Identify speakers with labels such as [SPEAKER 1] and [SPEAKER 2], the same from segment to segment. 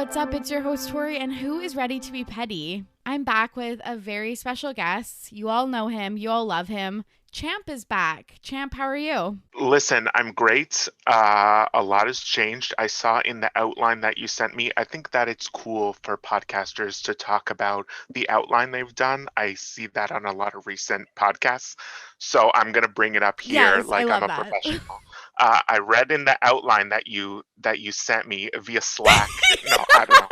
[SPEAKER 1] what's up? It's your host, Tori, and who is ready to be petty? I'm back with a very special guest. You all know him. You all love him. Champ is back. Champ, how are you?
[SPEAKER 2] Listen, I'm great. A lot has changed. I saw in the outline that you sent me. I think that it's cool for podcasters to talk about the outline they've done. I see that on a lot of recent podcasts. So I'm gonna bring it up here
[SPEAKER 1] Yes, I
[SPEAKER 2] like I'm
[SPEAKER 1] love
[SPEAKER 2] a
[SPEAKER 1] that.
[SPEAKER 2] professional. I read in the outline that you sent me via Slack. No, I don't know.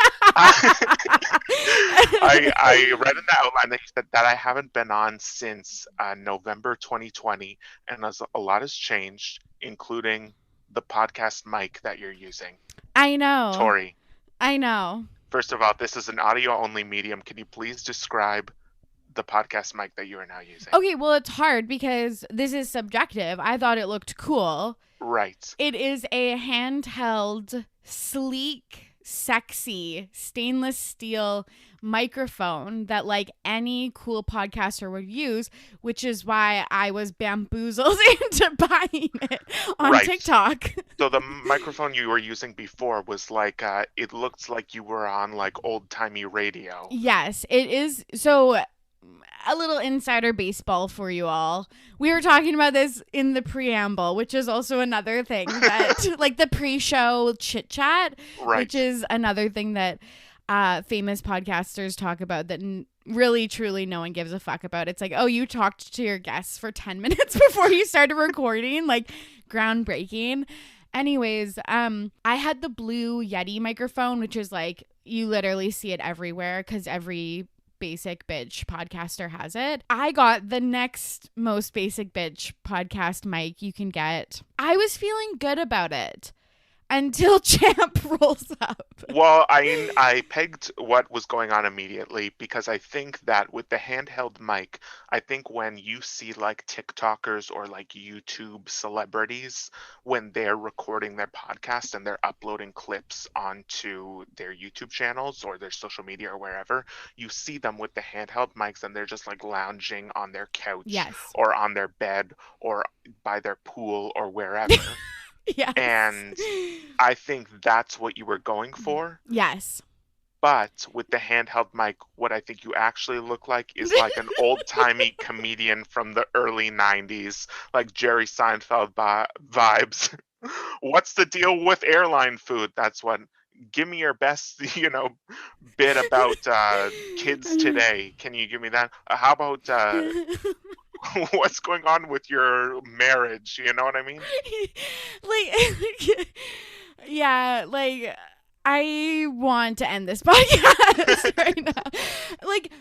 [SPEAKER 2] I read in the outline that you said that I haven't been on since November 2020, and a lot has changed, including the podcast mic that you're using.
[SPEAKER 1] I know.
[SPEAKER 2] Tori,
[SPEAKER 1] I know.
[SPEAKER 2] first of all, this is an audio only medium. Can you please describe the podcast mic that you are now using?
[SPEAKER 1] Okay, well, it's hard because this is subjective. I thought it looked cool.
[SPEAKER 2] Right.
[SPEAKER 1] It is a handheld, sleek, sexy, stainless steel microphone that like any cool podcaster would use, which is why I was bamboozled into buying it on
[SPEAKER 2] Right.
[SPEAKER 1] TikTok.
[SPEAKER 2] So the microphone you were using before was like, it looked like you were on like old timey radio.
[SPEAKER 1] Yes, it is. So a little insider baseball for you all. We were talking about this in the preamble, which is also another thing that like the pre-show chit chat,
[SPEAKER 2] Right.
[SPEAKER 1] which is another thing that famous podcasters talk about that really truly no one gives a fuck about. It's like, oh, you talked to your guests for 10 minutes before you started recording, like groundbreaking. Anyways, I had the blue Yeti microphone, which is like, you literally see it everywhere because every basic bitch podcaster has it. I got the next most basic bitch podcast mic you can get. I was feeling good about it until Champ rolls up.
[SPEAKER 2] Well, I pegged what was going on immediately because I think that with the handheld mic, I think when you see like TikTokers or like YouTube celebrities, when they're recording their podcast and they're uploading clips onto their YouTube channels or their social media or wherever, you see them with the handheld mics and they're just like lounging on their couch
[SPEAKER 1] Yes.
[SPEAKER 2] or on their bed or by their pool or wherever.
[SPEAKER 1] Yes.
[SPEAKER 2] And I think that's what you were going for.
[SPEAKER 1] Yes.
[SPEAKER 2] But with the handheld mic, what I think you actually look like is like an old-timey comedian from the early 90s, like Jerry Seinfeld vibes. What's the deal with airline food? That's what. Give me your best, bit about kids today. Can you give me that? How about what's going on with your marriage? You know what I mean?
[SPEAKER 1] Like, yeah, like, I want to end this podcast right now. Like,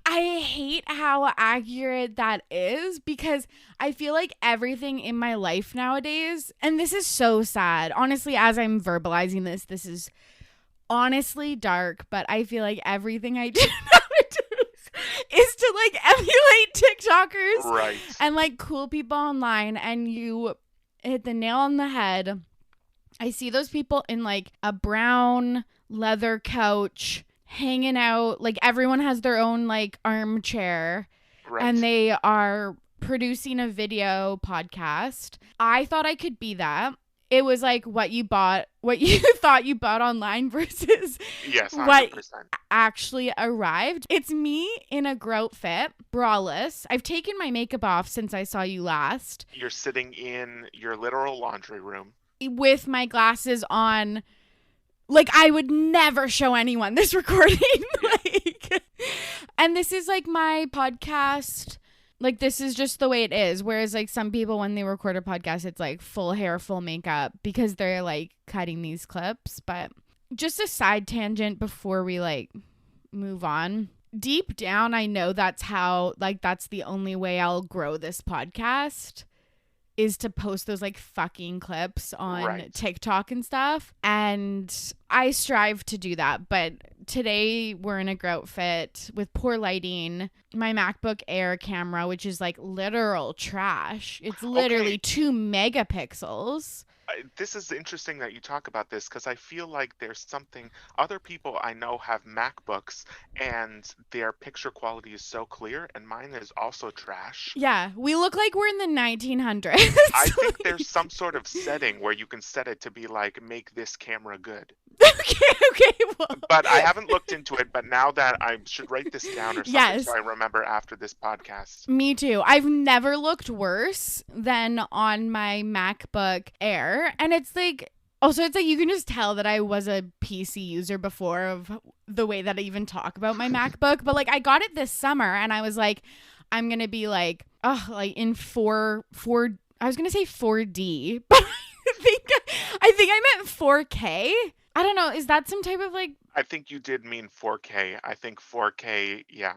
[SPEAKER 1] I hate how accurate that is because I feel like everything in my life nowadays, and this is so sad. Honestly, as I'm verbalizing this, this is honestly dark, but I feel like everything I do nowadays is to like emulate TikTokers
[SPEAKER 2] Right.
[SPEAKER 1] and like cool people online, and you hit the nail on the head. I see those people in like a brown leather couch hanging out, like everyone has their own like armchair,
[SPEAKER 2] Right.
[SPEAKER 1] and they are producing a video podcast. I thought I could be that. It was like what you thought you bought online versus
[SPEAKER 2] Yes, 100%.
[SPEAKER 1] what actually arrived. It's me in a grout fit, braless. I've taken my makeup off since I saw you last,
[SPEAKER 2] You're sitting in your literal laundry room.
[SPEAKER 1] with my glasses on. Like, I would never show anyone this recording. Like, and this is like my podcast. Like, this is just the way it is. Whereas like some people, when they record a podcast, it's like full hair, full makeup because they're like cutting these clips. But just a side tangent before we like move on. Deep down, I know that's how, like, that's the only way I'll grow this podcast, is to post those like fucking clips on
[SPEAKER 2] Right.
[SPEAKER 1] TikTok and stuff. And I strive to do that. But today we're in a grout fit with poor lighting. My MacBook Air camera, which is like literal trash. It's literally
[SPEAKER 2] Okay.
[SPEAKER 1] 2 megapixels.
[SPEAKER 2] This is interesting that you talk about this because I feel like there's something. Other people I know have MacBooks and their picture quality is so clear, and mine is also trash.
[SPEAKER 1] Yeah, we look like we're in the 1900s.
[SPEAKER 2] I think there's some sort of setting where you can set it to be like, make this camera good.
[SPEAKER 1] Okay, well.
[SPEAKER 2] But I haven't looked into it, but now that I should write this down or something so
[SPEAKER 1] Yes.
[SPEAKER 2] I remember after this podcast.
[SPEAKER 1] Me too. I've never looked worse than on my MacBook Air. And it's like, also, it's like you can just tell that I was a PC user before of the way that I even talk about my MacBook. But like, I got it this summer and I was like, I'm going to be like, oh, like in I was going to say 4D, but I think I meant 4K. I don't know. Is that some type of like,
[SPEAKER 2] I think you did mean 4K. I think 4K, yeah,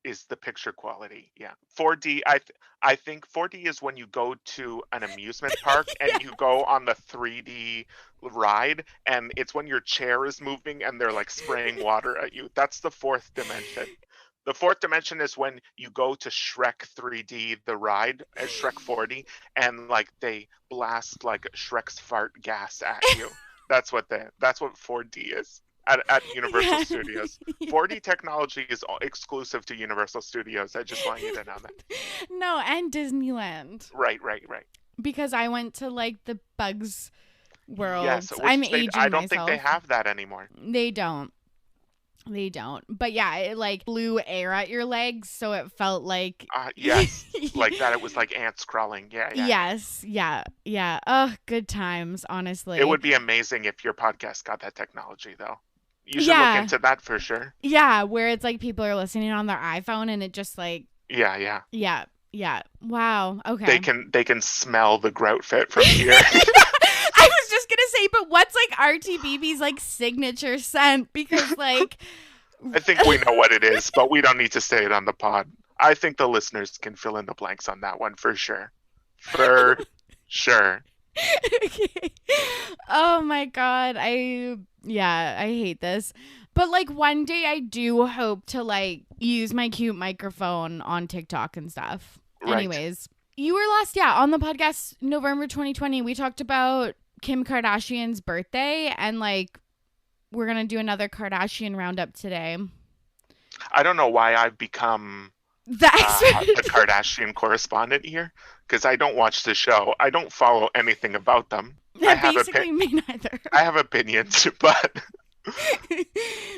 [SPEAKER 2] is the picture quality. Yeah. 4D, I think 4D is when you go to an amusement park and
[SPEAKER 1] Yeah.
[SPEAKER 2] you go on the 3D ride, and it's when your chair is moving and they're like spraying water at you. That's the fourth dimension. The fourth dimension is when you go to Shrek 3D, the ride, Shrek 4D, and like they blast like Shrek's fart gas at you. That's what 4D is at Universal
[SPEAKER 1] Yeah.
[SPEAKER 2] Studios. 4D technology is exclusive to Universal Studios. I just want you to know that.
[SPEAKER 1] No, and Disneyland.
[SPEAKER 2] Right.
[SPEAKER 1] Because I went to like the Bugs World.
[SPEAKER 2] Yes,
[SPEAKER 1] I'm
[SPEAKER 2] which
[SPEAKER 1] aging
[SPEAKER 2] I don't think they
[SPEAKER 1] myself.
[SPEAKER 2] have that anymore.
[SPEAKER 1] They don't. But yeah, it like blew air at your legs, so it felt like
[SPEAKER 2] Yes, like that. It was like ants crawling. Yeah.
[SPEAKER 1] Yes, yeah. Oh, good times, honestly.
[SPEAKER 2] It would be amazing if your podcast got that technology, though. You should look into that for sure.
[SPEAKER 1] Yeah, where it's like people are listening on their iPhone and it just like
[SPEAKER 2] Yeah.
[SPEAKER 1] Yeah. Wow. Okay.
[SPEAKER 2] They can smell the grout fit from here.
[SPEAKER 1] I was just gonna say, but what's like RTBB's like signature scent? Because like
[SPEAKER 2] I think we know what it is, but we don't need to say it on the pod. I think the listeners can fill in the blanks on that one for sure. For sure.
[SPEAKER 1] Okay. Oh my god. I hate this. But like one day I do hope to like use my cute microphone on TikTok and stuff.
[SPEAKER 2] Right.
[SPEAKER 1] Anyways, you were last on the podcast November 2020. We talked about Kim Kardashian's birthday and like we're going to do another Kardashian roundup today.
[SPEAKER 2] I don't know why I've become
[SPEAKER 1] the
[SPEAKER 2] Kardashian correspondent here, because I don't watch the show. I don't follow anything about them.
[SPEAKER 1] Yeah, basically me neither.
[SPEAKER 2] I have opinions, but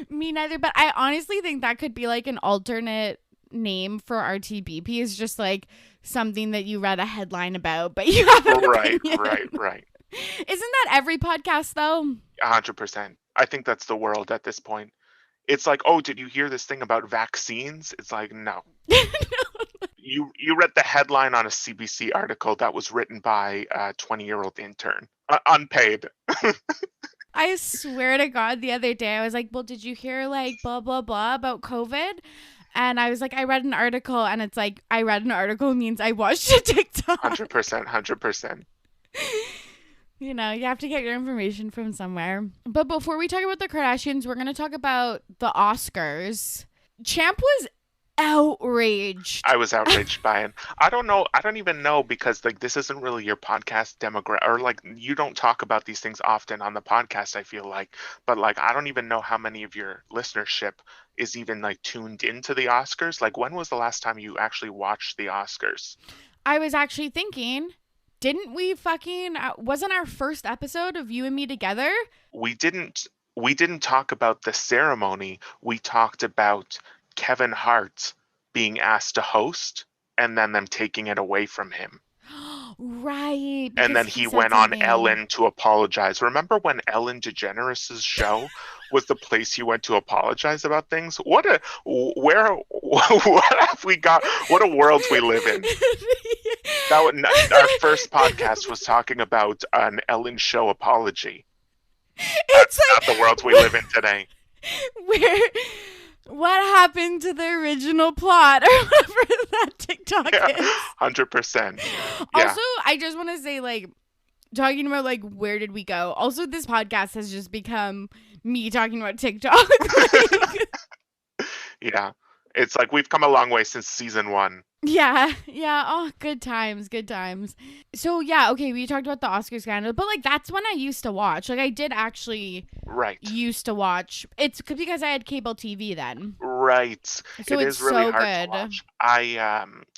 [SPEAKER 1] me neither. But I honestly think that could be like an alternate name for RTBP, is just like something that you read a headline about, but you have an opinion.
[SPEAKER 2] Right.
[SPEAKER 1] Isn't that every podcast though?
[SPEAKER 2] 100%. I think that's the world at this point. It's like, oh, did you hear this thing about vaccines? It's like, no. You read the headline on a CBC article that was written by a 20-year-old intern, unpaid.
[SPEAKER 1] I swear to God, the other day I was like, well, did you hear like blah, blah, blah about COVID? And I was like, I read an article, and it's like, I read an article means I watched a TikTok.
[SPEAKER 2] 100%.
[SPEAKER 1] You know, you have to get your information from somewhere. But before we talk about the Kardashians, we're going to talk about the Oscars. Champ was outraged.
[SPEAKER 2] I was outraged by it. I don't even know, because like this isn't really your podcast demographic, or like you don't talk about these things often on the podcast, I feel like. But like I don't even know how many of your listenership is even like tuned into the Oscars. Like when was the last time you actually watched the Oscars?
[SPEAKER 1] I was actually thinking, didn't we wasn't our first episode of You and Me Together?
[SPEAKER 2] We didn't talk about the ceremony. We talked about Kevin Hart being asked to host and then them taking it away from him.
[SPEAKER 1] Right.
[SPEAKER 2] And then he went on Ellen to apologize. Remember when Ellen DeGeneres' show was the place he went to apologize about things? What have we got? What a world we live in. Our first podcast was talking about an Ellen show apology. That's not the world we live in today.
[SPEAKER 1] What happened to the original plot, or whatever that TikTok is?
[SPEAKER 2] 100%. Yeah.
[SPEAKER 1] Also, I just want to say, like, talking about, like, where did we go? Also, this podcast has just become me talking about TikTok.
[SPEAKER 2] Yeah. It's like we've come a long way since season 1.
[SPEAKER 1] Yeah. Oh, good times. So, yeah, okay, we talked about the Oscar scandal, but, like, that's when I used to watch. Like, I did actually used to watch. It's because I had cable TV then.
[SPEAKER 2] Right.
[SPEAKER 1] So
[SPEAKER 2] it
[SPEAKER 1] it's
[SPEAKER 2] is really
[SPEAKER 1] so
[SPEAKER 2] hard
[SPEAKER 1] good.
[SPEAKER 2] to watch.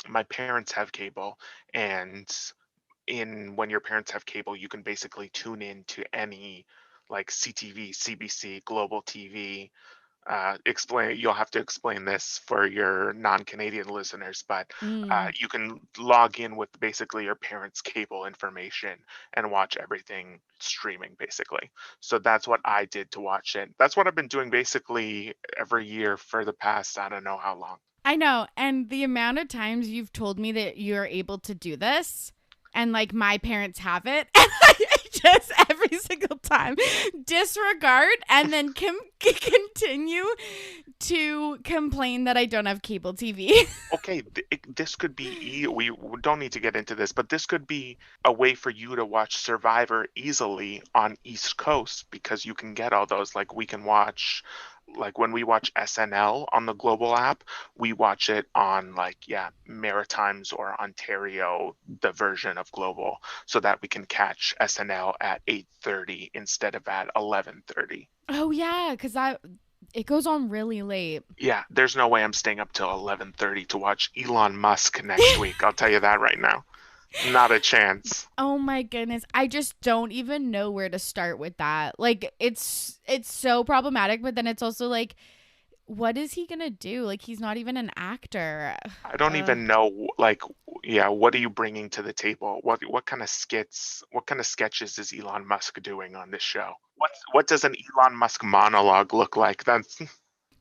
[SPEAKER 2] My parents have cable, and when your parents have cable, you can basically tune in to any like CTV, CBC, Global TV. You'll have to explain this for your non-Canadian listeners, but
[SPEAKER 1] Mm.
[SPEAKER 2] you can log in with basically your parents' cable information and watch everything streaming, basically. So that's what I did to watch it. That's what I've been doing basically every year for the past, I don't know how long.
[SPEAKER 1] I know. And the amount of times you've told me that you're able to do this, and like my parents have it, and I just every single time disregard and then continue to complain that I don't have cable TV.
[SPEAKER 2] Okay, this could be, we don't need to get into this, but this could be a way for you to watch Survivor easily on East Coast because you can get all those. Like we can watch, like when we watch SNL on the Global app, we watch it on like, yeah, Maritimes or Ontario, the version of Global, so that we can catch SNL at 8:30 instead of at 11:30.
[SPEAKER 1] Oh yeah, because it goes on really late.
[SPEAKER 2] Yeah, there's no way I'm staying up till 11:30 to watch Elon Musk next week. I'll tell you that right now. Not a chance.
[SPEAKER 1] Oh my goodness. I just don't even know where to start with that. Like it's so problematic, but then it's also like what is he going to do? Like he's not even an actor.
[SPEAKER 2] I don't even know, like, yeah, what are you bringing to the table? What kind of skits, what kind of sketches is Elon Musk doing on this show? What does an Elon Musk monologue look like? That's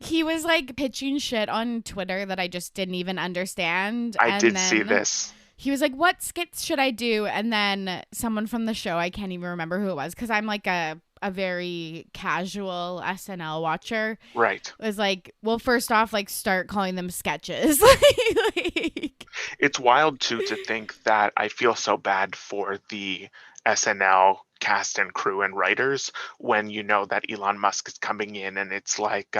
[SPEAKER 1] He was like pitching shit on Twitter that I just didn't even understand.
[SPEAKER 2] I
[SPEAKER 1] And
[SPEAKER 2] did
[SPEAKER 1] then
[SPEAKER 2] see this.
[SPEAKER 1] he was like, "What skits should I do?" And then someone from the show, I can't even remember who it was because I'm like a very casual SNL watcher,
[SPEAKER 2] Right.
[SPEAKER 1] was like, "Well, first off, like start calling them sketches." like,
[SPEAKER 2] It's wild too to think that I feel so bad for the SNL cast and crew and writers when you know that Elon Musk is coming in and it's like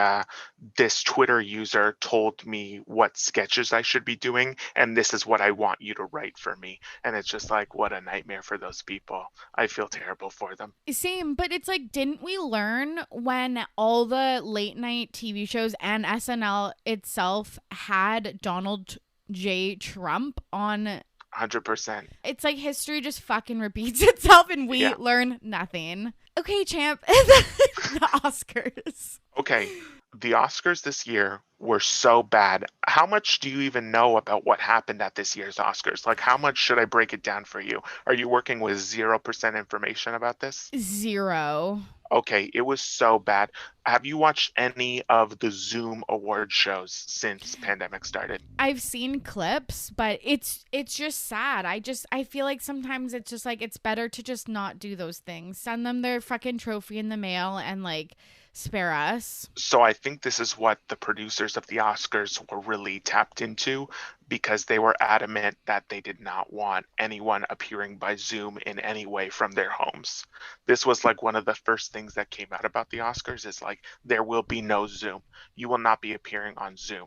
[SPEAKER 2] this Twitter user told me what sketches I should be doing and this is what I want you to write for me. And it's just like, what a nightmare for those people. I feel terrible for them.
[SPEAKER 1] Same, but it's like, didn't we learn when all the late night TV shows and SNL itself had Donald J. Trump on?
[SPEAKER 2] 100%.
[SPEAKER 1] It's like history just fucking repeats itself and we
[SPEAKER 2] Yeah.
[SPEAKER 1] learn nothing. Okay, champ. The Oscars.
[SPEAKER 2] Okay, the Oscars this year were so bad. How much do you even know about what happened at this year's Oscars? Like, how much should I break it down for you? Are you working with 0% information about this?
[SPEAKER 1] Zero.
[SPEAKER 2] Okay, it was so bad. Have you watched any of the Zoom award shows since pandemic started?
[SPEAKER 1] I've seen clips, but it's just sad. I feel like sometimes it's just like it's better to just not do those things. Send them their fucking trophy in the mail and like spare us.
[SPEAKER 2] So I think this is what the producers of the Oscars were really tapped into because they were adamant that they did not want anyone appearing by Zoom in any way from their homes. This was like one of the first things that came out about the Oscars is like, there will be no Zoom. You will not be appearing on Zoom.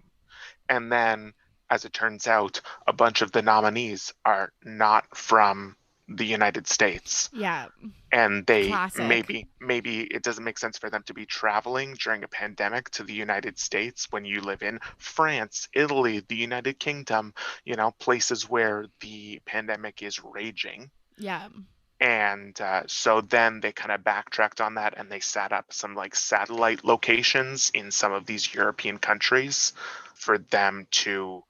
[SPEAKER 2] And then, as it turns out, a bunch of the nominees are not from the United States.
[SPEAKER 1] Yeah.
[SPEAKER 2] And they
[SPEAKER 1] Classic.
[SPEAKER 2] maybe it doesn't make sense for them to be traveling during a pandemic to the United States when you live in France, Italy, the United Kingdom, places where the pandemic is raging.
[SPEAKER 1] Yeah.
[SPEAKER 2] And so then they kind of backtracked on that and they set up some like satellite locations in some of these European countries for them to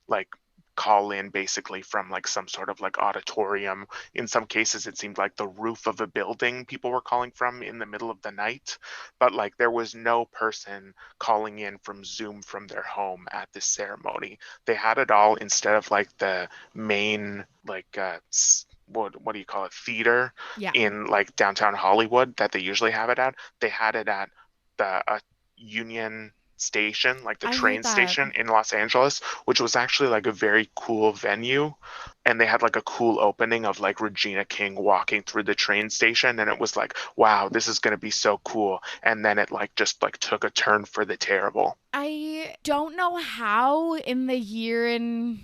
[SPEAKER 2] like call in basically from like some sort of like auditorium. In some cases, it seemed like the roof of a building people were calling from in the middle of the night. But like there was no person calling in from Zoom from their home at this ceremony. They had it all instead of like the main like what do you call it, theater
[SPEAKER 1] Yeah.
[SPEAKER 2] in like downtown Hollywood that they usually have it at. They had it at the Union Station, like the
[SPEAKER 1] I heard
[SPEAKER 2] train
[SPEAKER 1] that.
[SPEAKER 2] station in Los Angeles, which was actually like a very cool venue. And they had like a cool opening of like Regina King walking through the train station. And it was like, wow, this is going to be so cool. And then it like just like took a turn for the terrible.
[SPEAKER 1] I don't know how in the year and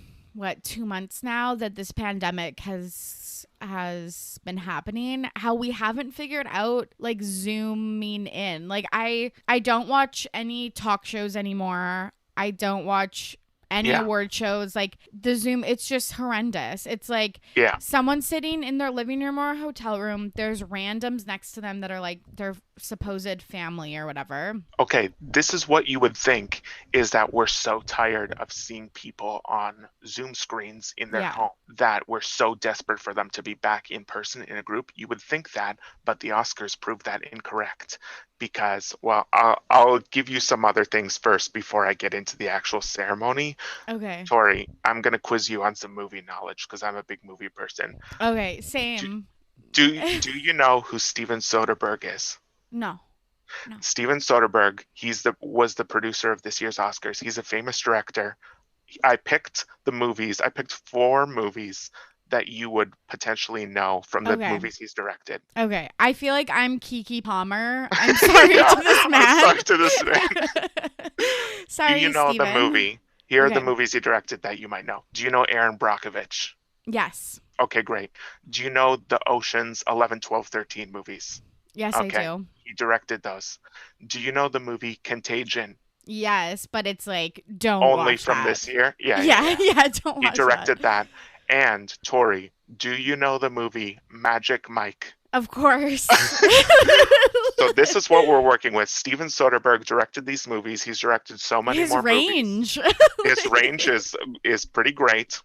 [SPEAKER 1] 2 months now that this pandemic has been happening, how we haven't figured out like zooming in. Like I don't watch any talk shows anymore. I don't watch any
[SPEAKER 2] Yeah.
[SPEAKER 1] award shows, like the Zoom, it's just horrendous. It's like
[SPEAKER 2] Yeah.
[SPEAKER 1] someone sitting in their living room or hotel room. There's randoms next to them that are like their supposed family or whatever.
[SPEAKER 2] Okay, this is what you would think, is that we're so tired of seeing people on Zoom screens in their
[SPEAKER 1] Yeah.
[SPEAKER 2] home that we're so desperate for them to be back in person in a group. You would think that, but the Oscars proved that incorrect because, well, I'll give you some other things first before I get into the actual ceremony.
[SPEAKER 1] Okay.
[SPEAKER 2] Tori, I'm going to quiz you on some movie knowledge because I'm a big movie person.
[SPEAKER 1] Okay.
[SPEAKER 2] Do,
[SPEAKER 1] Same.
[SPEAKER 2] do you know who Steven Soderbergh is?
[SPEAKER 1] No. No.
[SPEAKER 2] Steven Soderbergh, was the producer of this year's Oscars. He's a famous director. I picked 4 movies that you would potentially know from the
[SPEAKER 1] Okay.
[SPEAKER 2] movies he's directed.
[SPEAKER 1] Okay. I feel like I'm Kiki Palmer. I'm sorry
[SPEAKER 2] Yeah,
[SPEAKER 1] to this man.
[SPEAKER 2] I'm sorry to this man.
[SPEAKER 1] Sorry,
[SPEAKER 2] Do you know
[SPEAKER 1] Steven.
[SPEAKER 2] the movie? Here are the
[SPEAKER 1] Okay.
[SPEAKER 2] movies he directed that you might know. Do you know Aaron Brockovich?
[SPEAKER 1] Yes.
[SPEAKER 2] Okay, great. Do you know the Ocean's 11, 12, 13 movies?
[SPEAKER 1] Yes, I
[SPEAKER 2] Okay,
[SPEAKER 1] do.
[SPEAKER 2] he directed those. Do you know the movie Contagion?
[SPEAKER 1] Yes, but it's like, don't
[SPEAKER 2] Only
[SPEAKER 1] watch
[SPEAKER 2] from
[SPEAKER 1] that.
[SPEAKER 2] this year? Yeah,
[SPEAKER 1] Yeah, yeah, don't
[SPEAKER 2] He
[SPEAKER 1] watch
[SPEAKER 2] directed
[SPEAKER 1] that.
[SPEAKER 2] that. And Tori, do you know the movie Magic Mike?
[SPEAKER 1] Of course.
[SPEAKER 2] So this is what we're working with. Steven Soderbergh directed these movies. He's directed so many
[SPEAKER 1] His
[SPEAKER 2] more movies.
[SPEAKER 1] range.
[SPEAKER 2] His range is pretty great.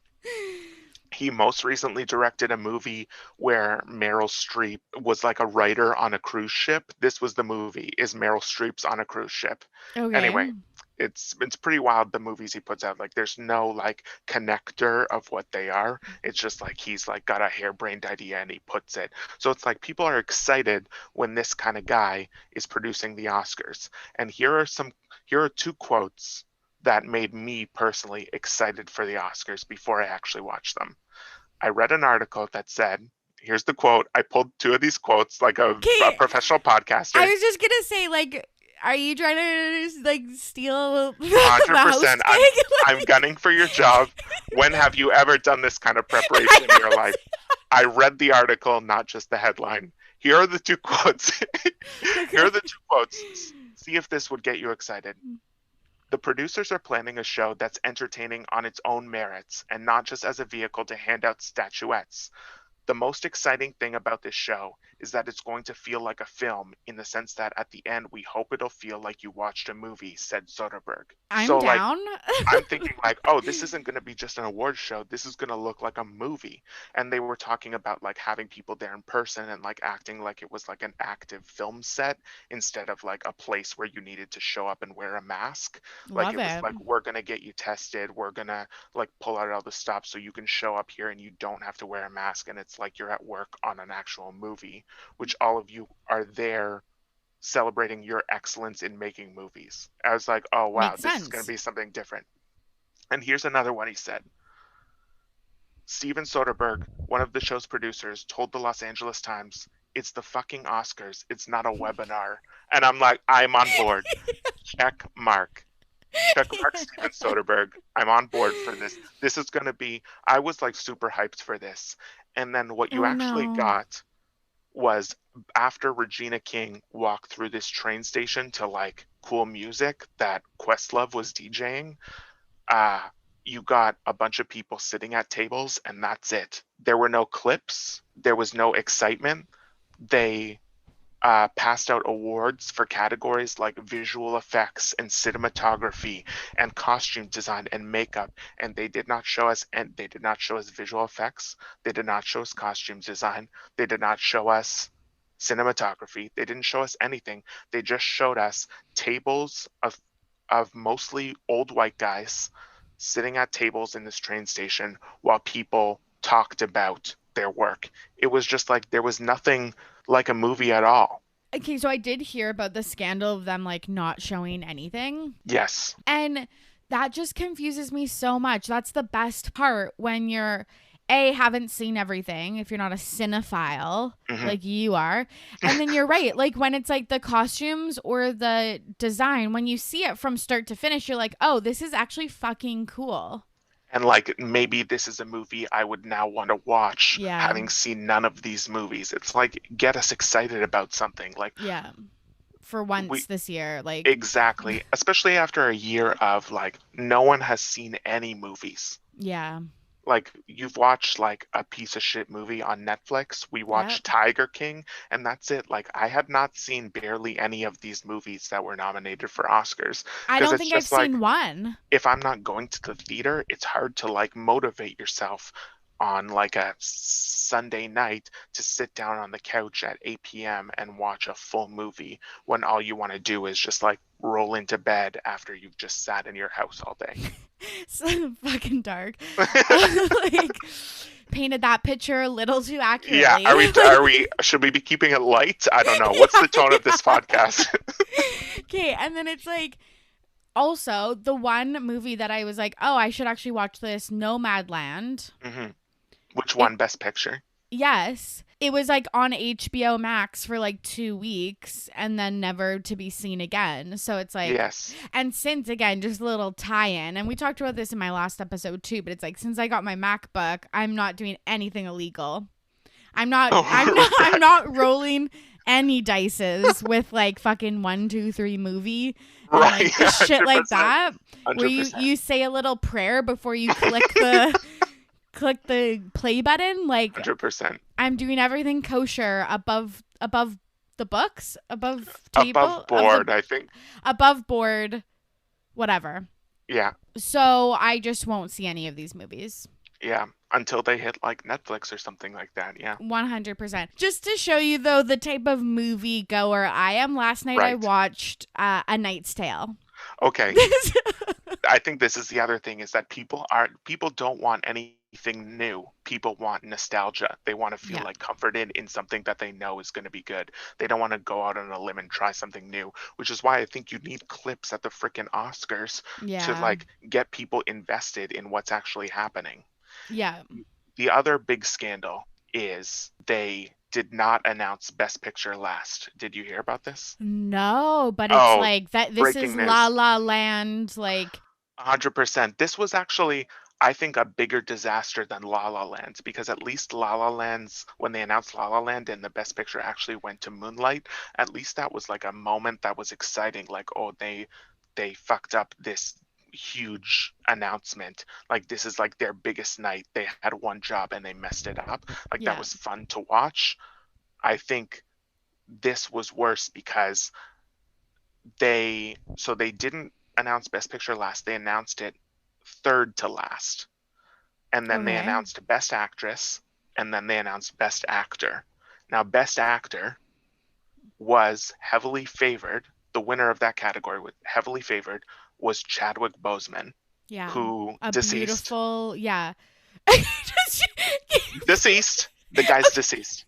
[SPEAKER 2] He most recently directed a movie where Meryl Streep was like a writer on a cruise ship. This was the movie, is Meryl Streep's on a cruise ship.
[SPEAKER 1] Okay.
[SPEAKER 2] Anyway, it's pretty wild, the movies he puts out. Like there's no like connector of what they are. It's just like he's like got a harebrained idea and he puts it. So it's like people are excited when this kind of guy is producing the Oscars. And here are 2 quotes that made me personally excited for the Oscars before I actually watched them. I read an article that said, here's the quote. I pulled 2 of these quotes like a
[SPEAKER 1] Okay.
[SPEAKER 2] professional podcaster.
[SPEAKER 1] I was just gonna say, like, are you trying to like steal the
[SPEAKER 2] 100%.
[SPEAKER 1] house
[SPEAKER 2] I'm gunning for your job. When have you ever done this kind of preparation in your life? I read the article, not just the headline. Here are the 2 quotes. Here are the 2 quotes. See if this would get you excited. The producers are planning a show that's entertaining on its own merits and not just as a vehicle to hand out statuettes. The most exciting thing about this show is that it's going to feel like a film in the sense that at the end we hope it'll feel like you watched a movie, said Soderbergh.
[SPEAKER 1] I'm
[SPEAKER 2] So
[SPEAKER 1] down.
[SPEAKER 2] I'm thinking like, oh, this isn't going to be just an award show. This is going to look like a movie. And they were talking about like having people there in person and like acting like it was like an active film set instead of like a place where you needed to show up and wear a mask. Like
[SPEAKER 1] Love
[SPEAKER 2] it was
[SPEAKER 1] it.
[SPEAKER 2] like, we're going to get you tested. We're going to like pull out all the stops so you can show up here and you don't have to wear a mask. And it's like you're at work on an actual movie, which all of you are there celebrating your excellence in making movies. I was like, oh wow,
[SPEAKER 1] Makes
[SPEAKER 2] this is
[SPEAKER 1] sense.
[SPEAKER 2] going to be something different. And here's another one he said. Steven Soderbergh, one of the show's producers, told the Los Angeles Times, "It's the fucking Oscars. It's not a webinar." And I'm like, I'm on board. Check mark. Check mark, Steven Soderbergh. I'm on board for this. This is going to be, I was like super hyped for this. And then what you actually got was after Regina King walked through this train station to like cool music that Questlove was DJing, you got a bunch of people sitting at tables and that's it. There were no clips. There was no excitement. They passed out awards for categories like visual effects and cinematography and costume design and makeup, and they did not show us visual effects. They did not show us costume design. They did not show us cinematography. They didn't show us anything. They just showed us tables of mostly old white guys sitting at tables in this train station while people talked about their work. It was just like there was nothing like a movie at all.
[SPEAKER 1] Okay, so I did hear about the scandal of them like not showing anything.
[SPEAKER 2] Yes.
[SPEAKER 1] And that just confuses me so much. That's the best part when you're haven't seen everything, if you're not a cinephile like you are. And then you're right. Like when it's like the costumes or the design, when you see it from start to finish, you're like, oh, this is actually fucking cool.
[SPEAKER 2] And like maybe this is a movie I would now want to watch, having seen none of these movies. It's like, get us excited about something. Like,
[SPEAKER 1] yeah. for once
[SPEAKER 2] We
[SPEAKER 1] this year. Like,
[SPEAKER 2] exactly, especially after a year of like no one has seen any movies.
[SPEAKER 1] yeah.
[SPEAKER 2] Like you've watched like a piece of shit movie on Netflix. We
[SPEAKER 1] Yep.
[SPEAKER 2] watched Tiger King, and that's it. Like I had not seen barely any of these movies that were nominated for Oscars
[SPEAKER 1] I
[SPEAKER 2] because
[SPEAKER 1] don't
[SPEAKER 2] it's
[SPEAKER 1] think I've
[SPEAKER 2] just like
[SPEAKER 1] seen one.
[SPEAKER 2] if I'm not going to the theater, it's hard to like motivate yourself on like a Sunday night to sit down on the couch at 8 p.m. and watch a full movie when all you want to do is just like roll into bed after you've just sat in your house all day.
[SPEAKER 1] So fucking dark. Like, painted that picture a little too
[SPEAKER 2] Yeah,
[SPEAKER 1] accurately.
[SPEAKER 2] are we should we be keeping it light? I don't know. What's the tone of this podcast?
[SPEAKER 1] Okay, and then it's like also the one movie that I was like, oh, I should actually watch this, Nomadland.
[SPEAKER 2] hmm Which
[SPEAKER 1] It
[SPEAKER 2] one best picture?
[SPEAKER 1] Yes. It was like on HBO Max for like 2 weeks and then never to be seen again. So it's like,
[SPEAKER 2] Yes.
[SPEAKER 1] and since again, just a little tie in, and we talked about this in my last episode too, but it's like, since I got my MacBook, I'm not doing anything illegal. I'm not rolling any dices with like fucking 1, 2, 3 movie and
[SPEAKER 2] Right.
[SPEAKER 1] like shit like
[SPEAKER 2] 100%.
[SPEAKER 1] that, where you
[SPEAKER 2] 100%.
[SPEAKER 1] you say a little prayer before you click the play button. Like,
[SPEAKER 2] 100%.
[SPEAKER 1] I'm doing everything kosher above the books, above
[SPEAKER 2] Above
[SPEAKER 1] table,
[SPEAKER 2] board, I think.
[SPEAKER 1] above board, whatever.
[SPEAKER 2] Yeah.
[SPEAKER 1] So I just won't see any of these movies.
[SPEAKER 2] Yeah. Until they hit like Netflix or something like that. Yeah.
[SPEAKER 1] 100%. Just to show you though the type of movie goer I am. Last night I
[SPEAKER 2] Right.
[SPEAKER 1] watched A Knight's Tale.
[SPEAKER 2] Okay. I think this is the other thing is that people don't want anything new. People want nostalgia. They want to feel
[SPEAKER 1] Yeah.
[SPEAKER 2] like comforted in something that they know is going to be good. They don't want to go out on a limb and try something new, which is why I think you need clips at the freaking Oscars to
[SPEAKER 1] Yeah.
[SPEAKER 2] like get people invested in what's actually happening.
[SPEAKER 1] Yeah.
[SPEAKER 2] The other big scandal is they did not announce Best Picture last. Did you hear about this?
[SPEAKER 1] No, but it's
[SPEAKER 2] Oh,
[SPEAKER 1] like that. This is
[SPEAKER 2] breaking
[SPEAKER 1] La
[SPEAKER 2] news.
[SPEAKER 1] La Land. Like,
[SPEAKER 2] 100%. This was actually, I think, a bigger disaster than La La Land because at least La La Land's, when they announced La La Land and the Best Picture actually went to Moonlight, at least that was like a moment that was exciting. Like, oh, they fucked up this huge announcement. Like, this is like their biggest night. They had one job and they messed it up. Like, that
[SPEAKER 1] yeah.
[SPEAKER 2] was fun to watch. I think this was worse because they didn't announce Best Picture last. They announced it third to last. And then they
[SPEAKER 1] Okay.
[SPEAKER 2] announced Best Actress, and then they announced Best Actor. Now, Best Actor was heavily favored. The winner of that category was heavily favored was Chadwick Boseman,
[SPEAKER 1] Yeah.
[SPEAKER 2] who
[SPEAKER 1] A
[SPEAKER 2] deceased.
[SPEAKER 1] beautiful, yeah.
[SPEAKER 2] Deceased. The guy's deceased.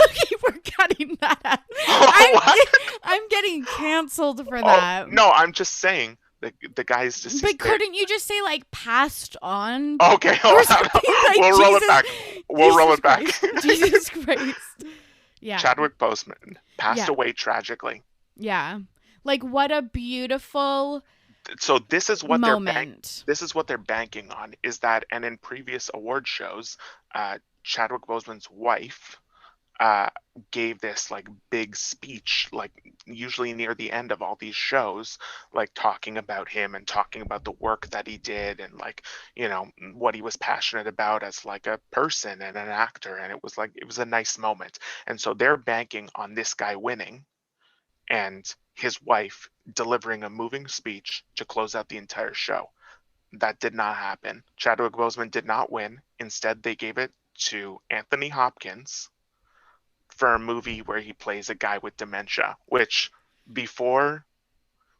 [SPEAKER 1] Okay, we're cutting that out.
[SPEAKER 2] Oh, what?
[SPEAKER 1] I'm getting canceled for
[SPEAKER 2] Oh,
[SPEAKER 1] that.
[SPEAKER 2] no, I'm just saying the guy's deceased.
[SPEAKER 1] But
[SPEAKER 2] there.
[SPEAKER 1] couldn't you just say like passed on?
[SPEAKER 2] Okay,
[SPEAKER 1] Or something like
[SPEAKER 2] we'll roll it
[SPEAKER 1] Jesus-
[SPEAKER 2] back. We'll roll
[SPEAKER 1] Jesus
[SPEAKER 2] it back.
[SPEAKER 1] Christ. Jesus Christ. Yeah.
[SPEAKER 2] Chadwick Boseman passed
[SPEAKER 1] Yeah.
[SPEAKER 2] away tragically.
[SPEAKER 1] Yeah. Like, what a beautiful
[SPEAKER 2] So this is what
[SPEAKER 1] moment.
[SPEAKER 2] they're banking on is that, and in previous award shows, Chadwick Boseman's wife gave this like big speech, like usually near the end of all these shows, like talking about him and talking about the work that he did and like, you know, what he was passionate about as like a person and an actor. And it was a nice moment. And so they're banking on this guy winning and his wife delivering a moving speech to close out the entire show. That did not happen. Chadwick Boseman did not win. Instead, they gave it to Anthony Hopkins for a movie where he plays a guy with dementia, which before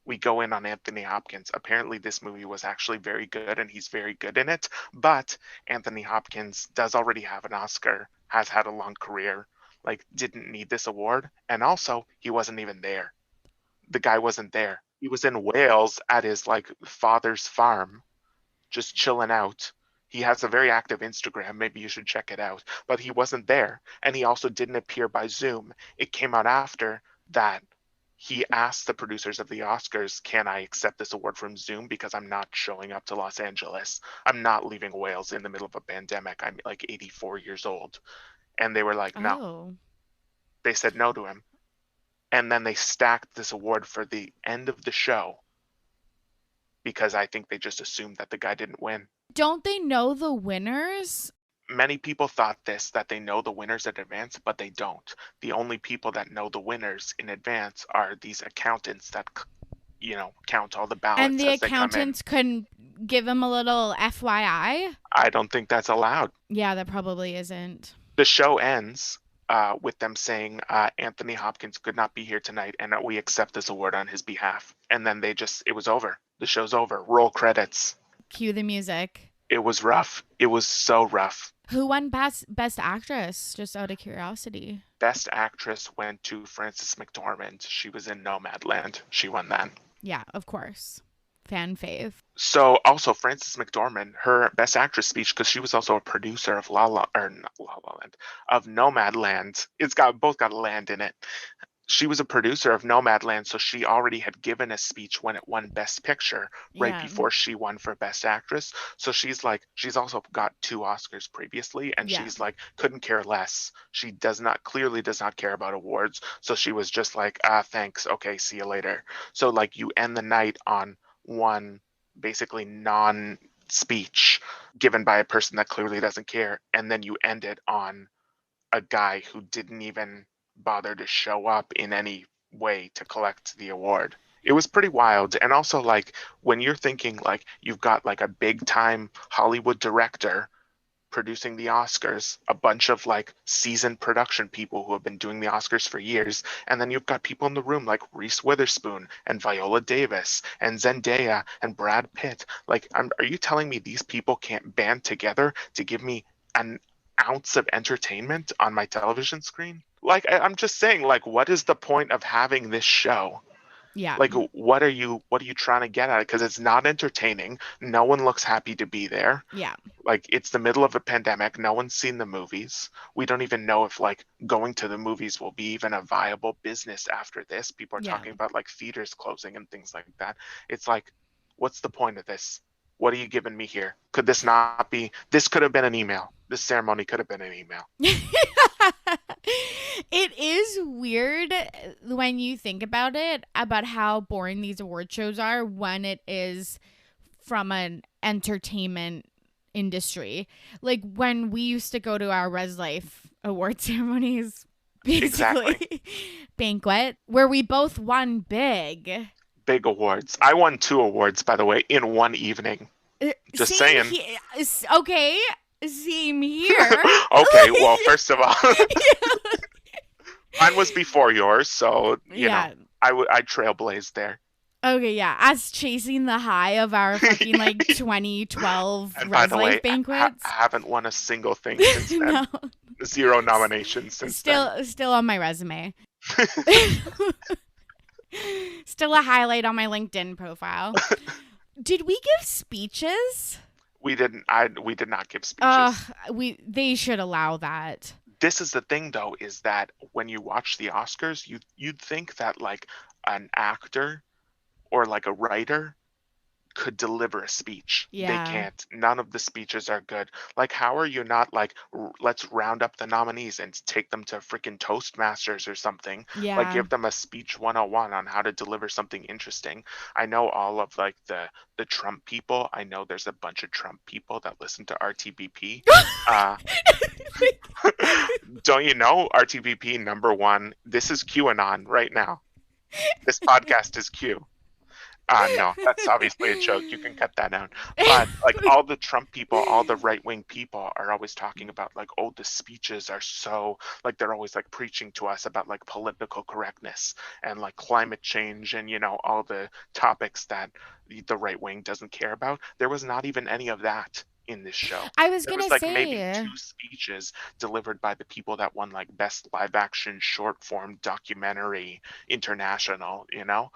[SPEAKER 2] we go in on Anthony Hopkins, apparently this movie was actually very good and he's very good in it. But Anthony Hopkins does already have an Oscar, has had a long career, like didn't need this award. And also, he wasn't even there. The guy wasn't there. He was in Wales at his like father's farm, just chilling out. He has a very active Instagram. Maybe you should check it out. But he wasn't there. And he also didn't appear by Zoom. It came out after that he asked the producers of the Oscars, can I accept this award from Zoom because I'm not showing up to Los Angeles? I'm not leaving Wales in the middle of a pandemic. I'm like 84 years old. And they were like, no.
[SPEAKER 1] Oh.
[SPEAKER 2] They said no to him. And then they stacked this award for the end of the show because I think they just assumed that the guy didn't win.
[SPEAKER 1] Don't they know the winners?
[SPEAKER 2] Many people thought this, that they know the winners in advance, but they don't. The only people that know the winners in advance are these accountants that, count all the ballots
[SPEAKER 1] And the
[SPEAKER 2] as they come in.
[SPEAKER 1] accountants couldn't give him a little FYI?
[SPEAKER 2] I don't think that's allowed.
[SPEAKER 1] Yeah, that probably isn't.
[SPEAKER 2] The show ends with them saying Anthony Hopkins could not be here tonight, and we accept this award on his behalf. And then it was over. The show's over. Roll credits.
[SPEAKER 1] Cue the music.
[SPEAKER 2] It was rough. It was so rough.
[SPEAKER 1] Who won best actress, just out of curiosity?
[SPEAKER 2] Best actress went to Frances McDormand. She was in Nomadland. She won that.
[SPEAKER 1] Yeah, of course. Fan fave.
[SPEAKER 2] So also Frances McDormand, her best actress speech, because she was also a producer of of Nomadland. It's both got land in it. She was a producer of Nomadland, so she already had given a speech when it won Best Picture right before she won for Best Actress. So she's also got 2 Oscars previously, and she's like, couldn't care less. She clearly does not care about awards. So she was just like, thanks. Okay, see you later. So like you end the night on one basically non-speech given by a person that clearly doesn't care, and then you end it on a guy who didn't even bother to show up in any way to collect the award. It was pretty wild. And also, like, when you're thinking like you've got like a big time Hollywood director producing the Oscars, a bunch of like seasoned production people who have been doing the Oscars for years, and then you've got people in the room like Reese Witherspoon and Viola Davis and Zendaya and Brad Pitt. Like, are you telling me these people can't band together to give me an ounce of entertainment on my television screen? Like, I'm just saying, like, what is the point of having this show?
[SPEAKER 1] Yeah.
[SPEAKER 2] Like, what are you trying to get at it? Because it's not entertaining. No one looks happy to be there.
[SPEAKER 1] Yeah.
[SPEAKER 2] Like, it's the middle of a pandemic. No one's seen the movies. We don't even know if like going to the movies will be even a viable business after this. People are talking about like theaters closing and things like that. It's like, what's the point of this? What are you giving me here? Could this not be? This could have been an email. This ceremony could have been an email.
[SPEAKER 1] It is weird when you think about it, about how boring these award shows are when it is from an entertainment industry. Like when we used to go to our Res Life award ceremonies, basically, banquet, where we both won big
[SPEAKER 2] awards. I won 2 awards, by the way, in one evening. Just saying.
[SPEAKER 1] Okay, same here.
[SPEAKER 2] Okay, well, first of all, mine was before yours, so you know, I trailblazed there.
[SPEAKER 1] Okay, yeah, us chasing the high of our fucking like 2012 Res Life banquets.
[SPEAKER 2] I haven't won a single thing since then.
[SPEAKER 1] No.
[SPEAKER 2] 0 nominations since then.
[SPEAKER 1] Still on my resume. Still a highlight on my LinkedIn profile. Did we give speeches?
[SPEAKER 2] We didn't. We did not give speeches.
[SPEAKER 1] They should allow that.
[SPEAKER 2] This is the thing, though, is that when you watch the Oscars, you'd think that like an actor or like a writer could deliver a speech.
[SPEAKER 1] Yeah.
[SPEAKER 2] They can't. None of the speeches are good. Like, how are you not like, let's round up the nominees and take them to freaking Toastmasters or something?
[SPEAKER 1] Yeah.
[SPEAKER 2] Like, give them a speech 101 on how to deliver something interesting. I know all of like the Trump people. I know there's a bunch of Trump people that listen to RTBP. Don't you know RTBP #1? This is QAnon right now. This podcast is Q. No, that's obviously a joke. You can cut that out. But like all the Trump people, all the right-wing people are always talking about like, oh, the speeches are so like they're always like preaching to us about like political correctness and like climate change and, you know, all the topics that the right wing doesn't care about. There was not even any of that in this show.
[SPEAKER 1] I was gonna
[SPEAKER 2] like
[SPEAKER 1] say
[SPEAKER 2] maybe 2 speeches delivered by the people that won like best live action short form documentary international, you know.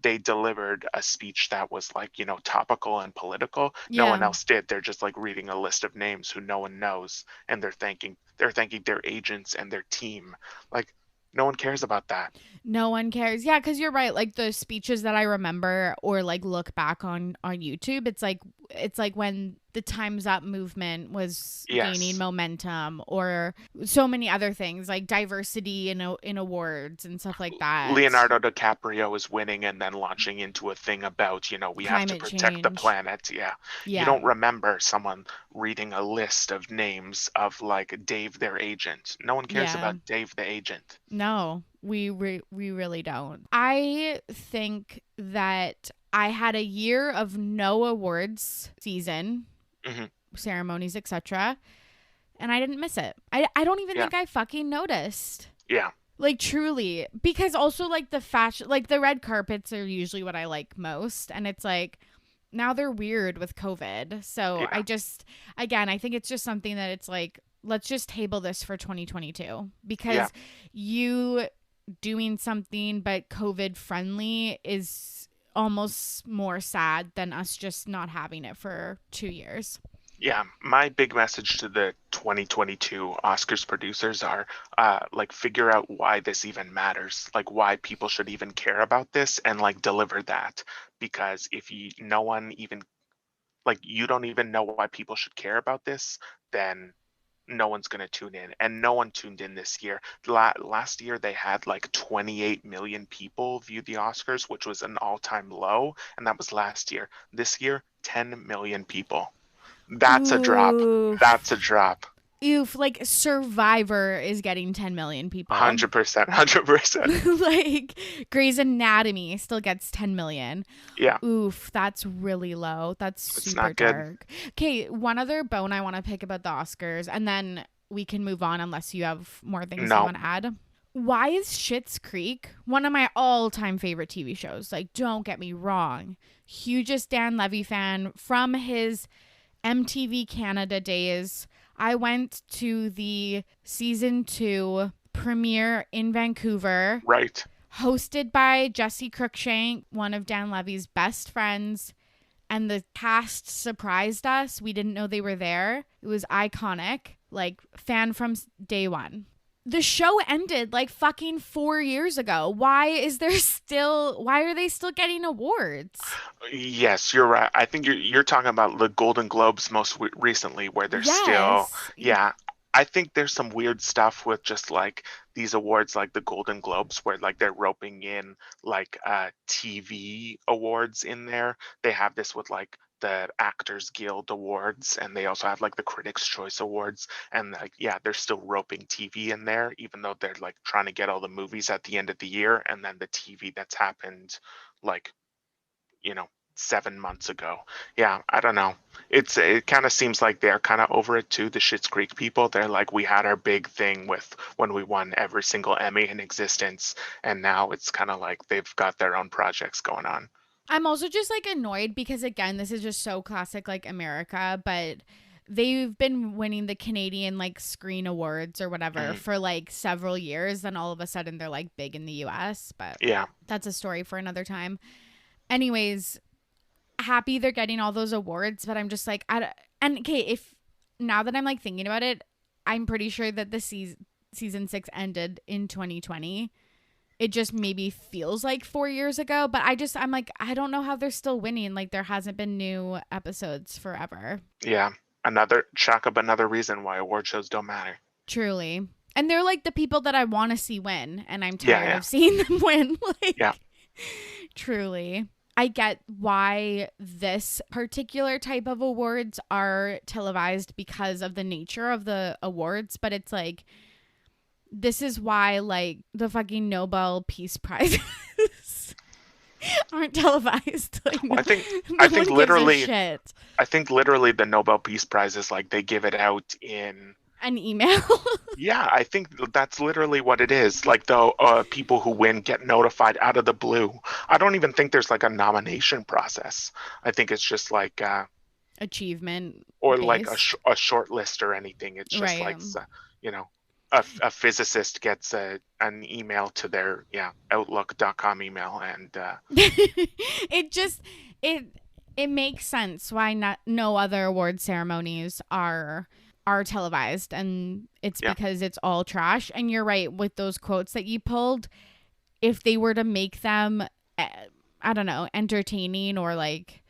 [SPEAKER 2] They delivered a speech that was like, you know, topical and political. No one else did. They're just like reading a list of names who no one knows, and they're thanking their agents and their team. Like, no one cares about that.
[SPEAKER 1] No one cares. Yeah, because you're right. Like the speeches that I remember or like look back on YouTube, it's like when the Time's Up movement was gaining
[SPEAKER 2] Yes.
[SPEAKER 1] momentum, or so many other things like diversity in awards and stuff like that.
[SPEAKER 2] Leonardo DiCaprio is winning and then launching into a thing about, we have to
[SPEAKER 1] Climate
[SPEAKER 2] protect the
[SPEAKER 1] change.
[SPEAKER 2] planet. Yeah. You
[SPEAKER 1] Yeah.
[SPEAKER 2] don't remember someone reading a list of names of like Dave their agent. No one cares
[SPEAKER 1] Yeah.
[SPEAKER 2] about Dave the agent.
[SPEAKER 1] No, we really don't. I think that I had a year of no awards season,
[SPEAKER 2] Hmm.
[SPEAKER 1] ceremonies, etc., and I didn't miss it. I don't even
[SPEAKER 2] Yeah.
[SPEAKER 1] think I fucking noticed.
[SPEAKER 2] Yeah.
[SPEAKER 1] Like, truly, because also like the fashion, like the red carpets are usually what I like most, and it's like now they're weird with COVID. So
[SPEAKER 2] Yeah.
[SPEAKER 1] again, I think it's just something that it's like, let's just table this for 2022, because
[SPEAKER 2] Yeah.
[SPEAKER 1] you doing something but COVID friendly is almost more sad than us just not having it for 2 years.
[SPEAKER 2] Yeah, my big message to the 2022 Oscars producers are like figure out why this even matters, like why people should even care about this and like deliver that. Because if no one even like you don't even know why people should care about this, then no one's going to tune in. And no one tuned in this year. Last year they had like 28 million people view the Oscars, which was an all-time low, and that was last year. This year, 10 million people. That's a drop.
[SPEAKER 1] Oof.
[SPEAKER 2] That's a drop.
[SPEAKER 1] Oof, like Survivor is getting 10 million people.
[SPEAKER 2] 100%. 100%.
[SPEAKER 1] Like Grey's Anatomy still gets 10 million.
[SPEAKER 2] Yeah.
[SPEAKER 1] Oof, that's really low. That's
[SPEAKER 2] It's
[SPEAKER 1] super
[SPEAKER 2] not good.
[SPEAKER 1] dark. Okay, one other bone I want to pick about the Oscars, and then we can move on unless you have more things you
[SPEAKER 2] No.
[SPEAKER 1] want to add. Why is Schitt's Creek one of my all-time favorite TV shows? Like, don't get me wrong. Hugest Dan Levy fan from his MTV Canada days. I went to the season 2 premiere in Vancouver,
[SPEAKER 2] Right.
[SPEAKER 1] hosted by Jesse Cruikshank, one of Dan Levy's best friends, and the cast surprised us. We didn't know they were there. It was iconic, like fan from day one. The show ended like fucking 4 years ago. Why are they still getting awards?
[SPEAKER 2] Yes, you're right. I think you're talking about the Golden Globes most recently, where they're still,
[SPEAKER 1] Yes.
[SPEAKER 2] yeah. I think there's some weird stuff with just like these awards, like the Golden Globes, where like they're roping in like TV awards in there. They have this with like the Actors Guild Awards, and they also have like the Critics' Choice Awards, and like yeah, they're still roping TV in there, even though they're like trying to get all the movies at the end of the year, and then the TV that's happened like you know 7 months ago. Yeah, I don't know. It kind of seems like they're kind of over it too. The Schitt's Creek people, they're like, we had our big thing with when we won every single Emmy in existence, and now it's kind of like they've got their own projects going on.
[SPEAKER 1] I'm also just like annoyed because again, this is just so classic like America, but they've been winning the Canadian like Screen Awards or whatever for like several years, and all of a sudden they're like big in the US, but
[SPEAKER 2] Yeah.
[SPEAKER 1] that's a story for another time. Anyways, happy they're getting all those awards, but I'm just like and okay, if now that I'm like thinking about it, I'm pretty sure that the season 6 ended in 2020. It just maybe feels like 4 years ago, but I'm like, I don't know how they're still winning. Like there hasn't been new episodes forever.
[SPEAKER 2] Yeah. Another reason why award shows don't matter.
[SPEAKER 1] Truly. And they're like the people that I want to see win, and I'm
[SPEAKER 2] Yeah,
[SPEAKER 1] tired
[SPEAKER 2] yeah.
[SPEAKER 1] of seeing them win. Like,
[SPEAKER 2] Yeah.
[SPEAKER 1] truly. I get why this particular type of awards are televised because of the nature of the awards, but it's like, this is why like the fucking Nobel Peace Prizes aren't televised. Like,
[SPEAKER 2] Well, I
[SPEAKER 1] no
[SPEAKER 2] think
[SPEAKER 1] one
[SPEAKER 2] literally
[SPEAKER 1] gives a shit.
[SPEAKER 2] I think literally the Nobel Peace Prize is like they give it out in.
[SPEAKER 1] An email.
[SPEAKER 2] Yeah, I think that's literally what it is. Like the people who win get notified out of the blue. I don't even think there's like a nomination process. I think it's just like
[SPEAKER 1] Achievement
[SPEAKER 2] or like
[SPEAKER 1] based.
[SPEAKER 2] a short list or anything. It's just
[SPEAKER 1] Right.
[SPEAKER 2] like you know a physicist gets an email to their outlook.com email and
[SPEAKER 1] It just it makes sense why no other award ceremonies are televised, and it's
[SPEAKER 2] Yeah.
[SPEAKER 1] because it's all trash. And you're right with those quotes that you pulled. If they were to make them I don't know, entertaining or like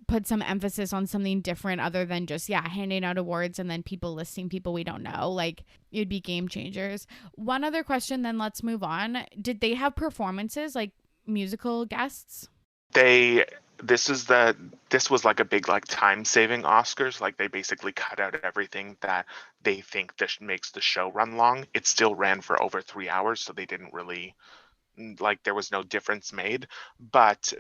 [SPEAKER 1] put some emphasis on something different other than just, handing out awards and then people listing people we don't know. Like, it'd be game changers. One other question, then let's move on. Did they have performances, like musical guests?
[SPEAKER 2] This was like a big like time-saving Oscars. Like they basically cut out everything that they think this makes the show run long. It still ran for over 3 hours, so they didn't really like there was no difference made, but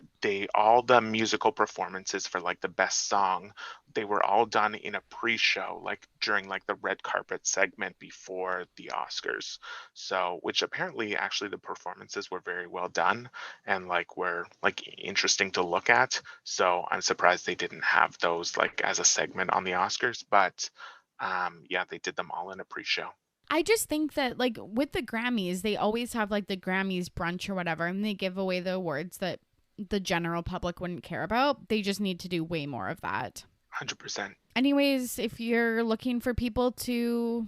[SPEAKER 2] all the musical performances for like the best song, they were all done in a pre-show, like during like the red carpet segment before the Oscars. So which apparently actually the performances were very well done and like were like interesting to look at. So I'm surprised they didn't have those like as a segment on the Oscars, but they did them all in a pre-show.
[SPEAKER 1] I just think that, like, with the Grammys, they always have, like, the Grammys brunch or whatever, and they give away the awards that the general public wouldn't care about. They just need to do way more of that.
[SPEAKER 2] 100%.
[SPEAKER 1] Anyways, if you're looking for people to,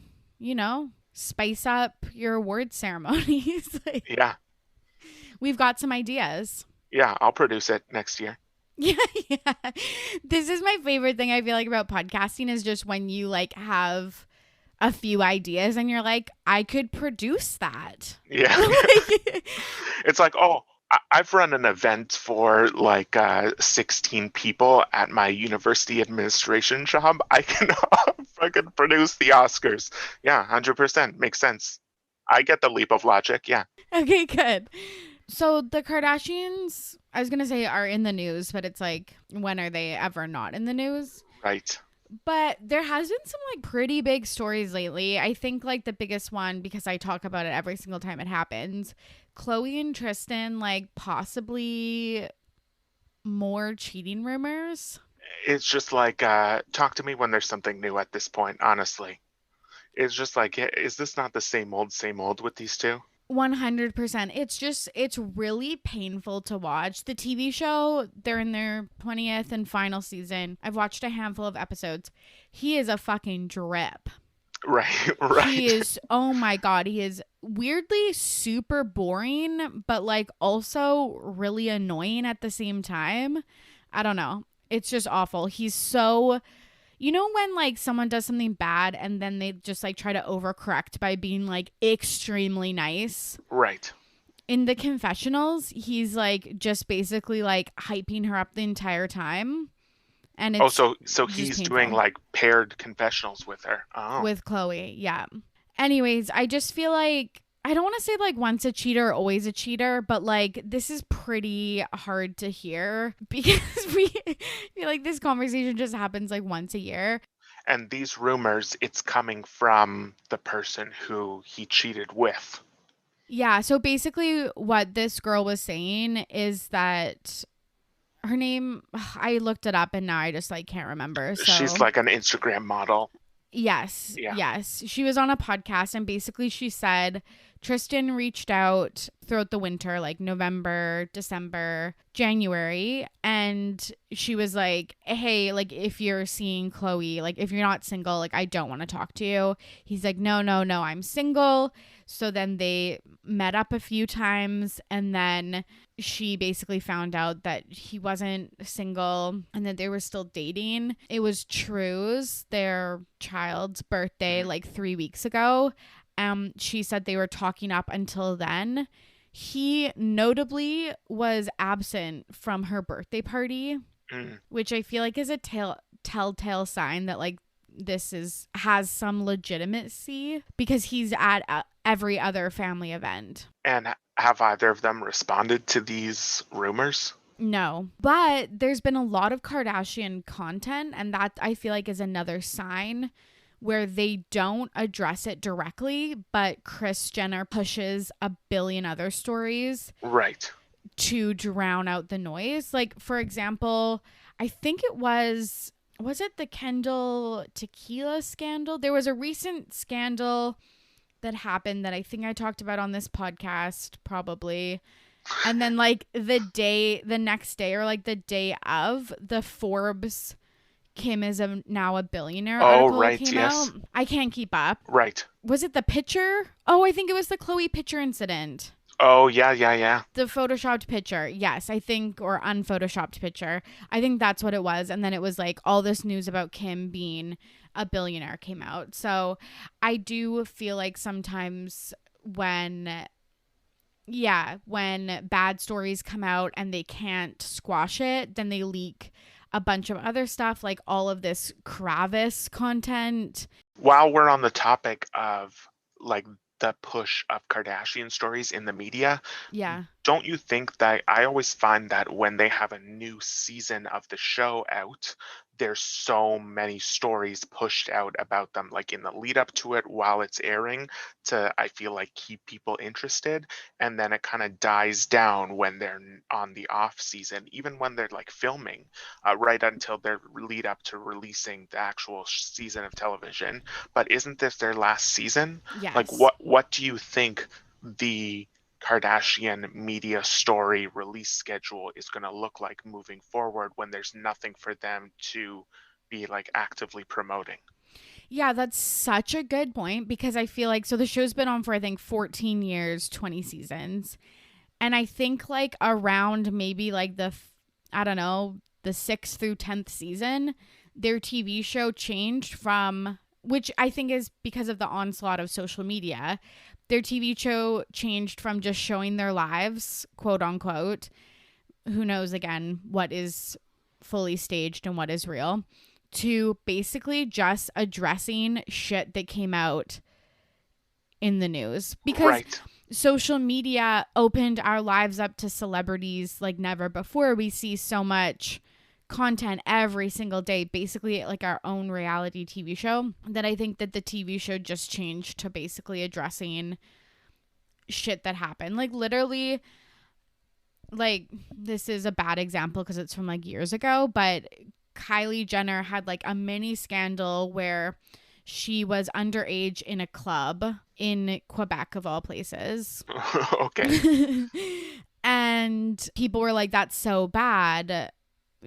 [SPEAKER 1] spice up your award ceremonies,
[SPEAKER 2] yeah,
[SPEAKER 1] we've got some ideas.
[SPEAKER 2] Yeah, I'll produce it next year.
[SPEAKER 1] Yeah. This is my favorite thing I feel like about podcasting is just when you, like, have a few ideas and you're like, I could produce that.
[SPEAKER 2] Yeah. It's like, I've run an event for like 16 people at my university administration job. I can produce the Oscars. Yeah, 100%. Makes sense. I get the leap of logic. Yeah.
[SPEAKER 1] Okay, good. So the Kardashians, I was going to say are in the news, but it's like, when are they ever not in the news?
[SPEAKER 2] Right.
[SPEAKER 1] But there has been some like pretty big stories lately. I think like the biggest one, because I talk about it every single time it happens, Khloe and Tristan, like possibly more cheating rumors.
[SPEAKER 2] It's just like, talk to me when there's something new at this point, honestly. It's just like, is this not the same old with these two?
[SPEAKER 1] 100%. It's really painful to watch. The TV show, they're in their 20th and final season. I've watched a handful of episodes. He is a fucking drip.
[SPEAKER 2] Right.
[SPEAKER 1] He is, oh my God, he is weirdly super boring, but like also really annoying at the same time. I don't know. It's just awful. He's so... when like someone does something bad and then they just like try to overcorrect by being like extremely nice?
[SPEAKER 2] Right.
[SPEAKER 1] In the confessionals, he's like just basically like hyping her up the entire time. And it's
[SPEAKER 2] so he's painful. Doing like paired confessionals with her. Oh.
[SPEAKER 1] With Khloe, yeah. Anyways, I just feel like, I don't want to say like once a cheater, always a cheater, but like this is pretty hard to hear because we feel like this conversation just happens like once a year.
[SPEAKER 2] And these rumors, it's coming from the person who he cheated with.
[SPEAKER 1] Yeah, so basically what this girl was saying is that her name, I looked it up and now I just like can't remember. So
[SPEAKER 2] she's like an Instagram model.
[SPEAKER 1] Yes. Yeah. Yes. She was on a podcast and basically she said Tristan reached out throughout the winter, like November, December, January. And she was like, hey, like if you're seeing Khloe, like if you're not single, like I don't want to talk to you. He's like, no, I'm single. So then they met up a few times and then she basically found out that he wasn't single and that they were still dating. It was True's, their child's birthday, like 3 weeks ago. She said they were talking up until then. He notably was absent from her birthday party, which I feel like is a telltale sign that like this has some legitimacy because he's at every other family event.
[SPEAKER 2] And have either of them responded to these rumors?
[SPEAKER 1] No, but there's been a lot of Kardashian content, and that I feel like is another sign where they don't address it directly, but Kris Jenner pushes a billion other stories.
[SPEAKER 2] Right.
[SPEAKER 1] To drown out the noise. Like, for example, I think it was it the Kendall tequila scandal? There was a recent scandal that happened that I think I talked about on this podcast, probably. And then like the next day or like the day of, the Forbes Kim is now a billionaire article came out. I can't keep up.
[SPEAKER 2] Right.
[SPEAKER 1] Was it the pitcher? Oh, I think it was the Khloe pitcher incident.
[SPEAKER 2] Oh, yeah, yeah, yeah.
[SPEAKER 1] The photoshopped picture, yes, I think, or unphotoshopped picture. I think that's what it was. And then it was like all this news about Kim being a billionaire came out. So I do feel like sometimes when, yeah, when bad stories come out and they can't squash it, then they leak a bunch of other stuff, like all of this Kravis content.
[SPEAKER 2] While we're on the topic of like the push of Kardashian stories in the media,
[SPEAKER 1] Yeah.
[SPEAKER 2] don't you think that I always find that when they have a new season of the show out, there's so many stories pushed out about them, like in the lead up to it while it's airing, to I feel like keep people interested. And then it kind of dies down when they're on the off season, even when they're like filming, right until their lead up to releasing the actual season of television. But isn't this their last season? Like,
[SPEAKER 1] Yes.
[SPEAKER 2] what do you think the Kardashian media story release schedule is going to look like moving forward when there's nothing for them to be like actively promoting?
[SPEAKER 1] Yeah, that's such a good point because I feel like so the show's been on for I think 14 years, 20 seasons. And I think like around maybe like I don't know, the 6th through 10th season, their TV show changed from, which I think is because of the onslaught of social media. Their TV show changed from just showing their lives, quote unquote. Who knows again what is fully staged and what is real, to basically just addressing shit that came out in the news because
[SPEAKER 2] Right.
[SPEAKER 1] social media opened our lives up to celebrities like never before. We see so much content every single day, basically like our own reality TV show, that I think that the TV show just changed to basically addressing shit that happened. Like literally, like this is a bad example because it's from like years ago, but Kylie Jenner had like a mini scandal where she was underage in a club in Quebec, of all places.
[SPEAKER 2] Okay.
[SPEAKER 1] And people were like, that's so bad.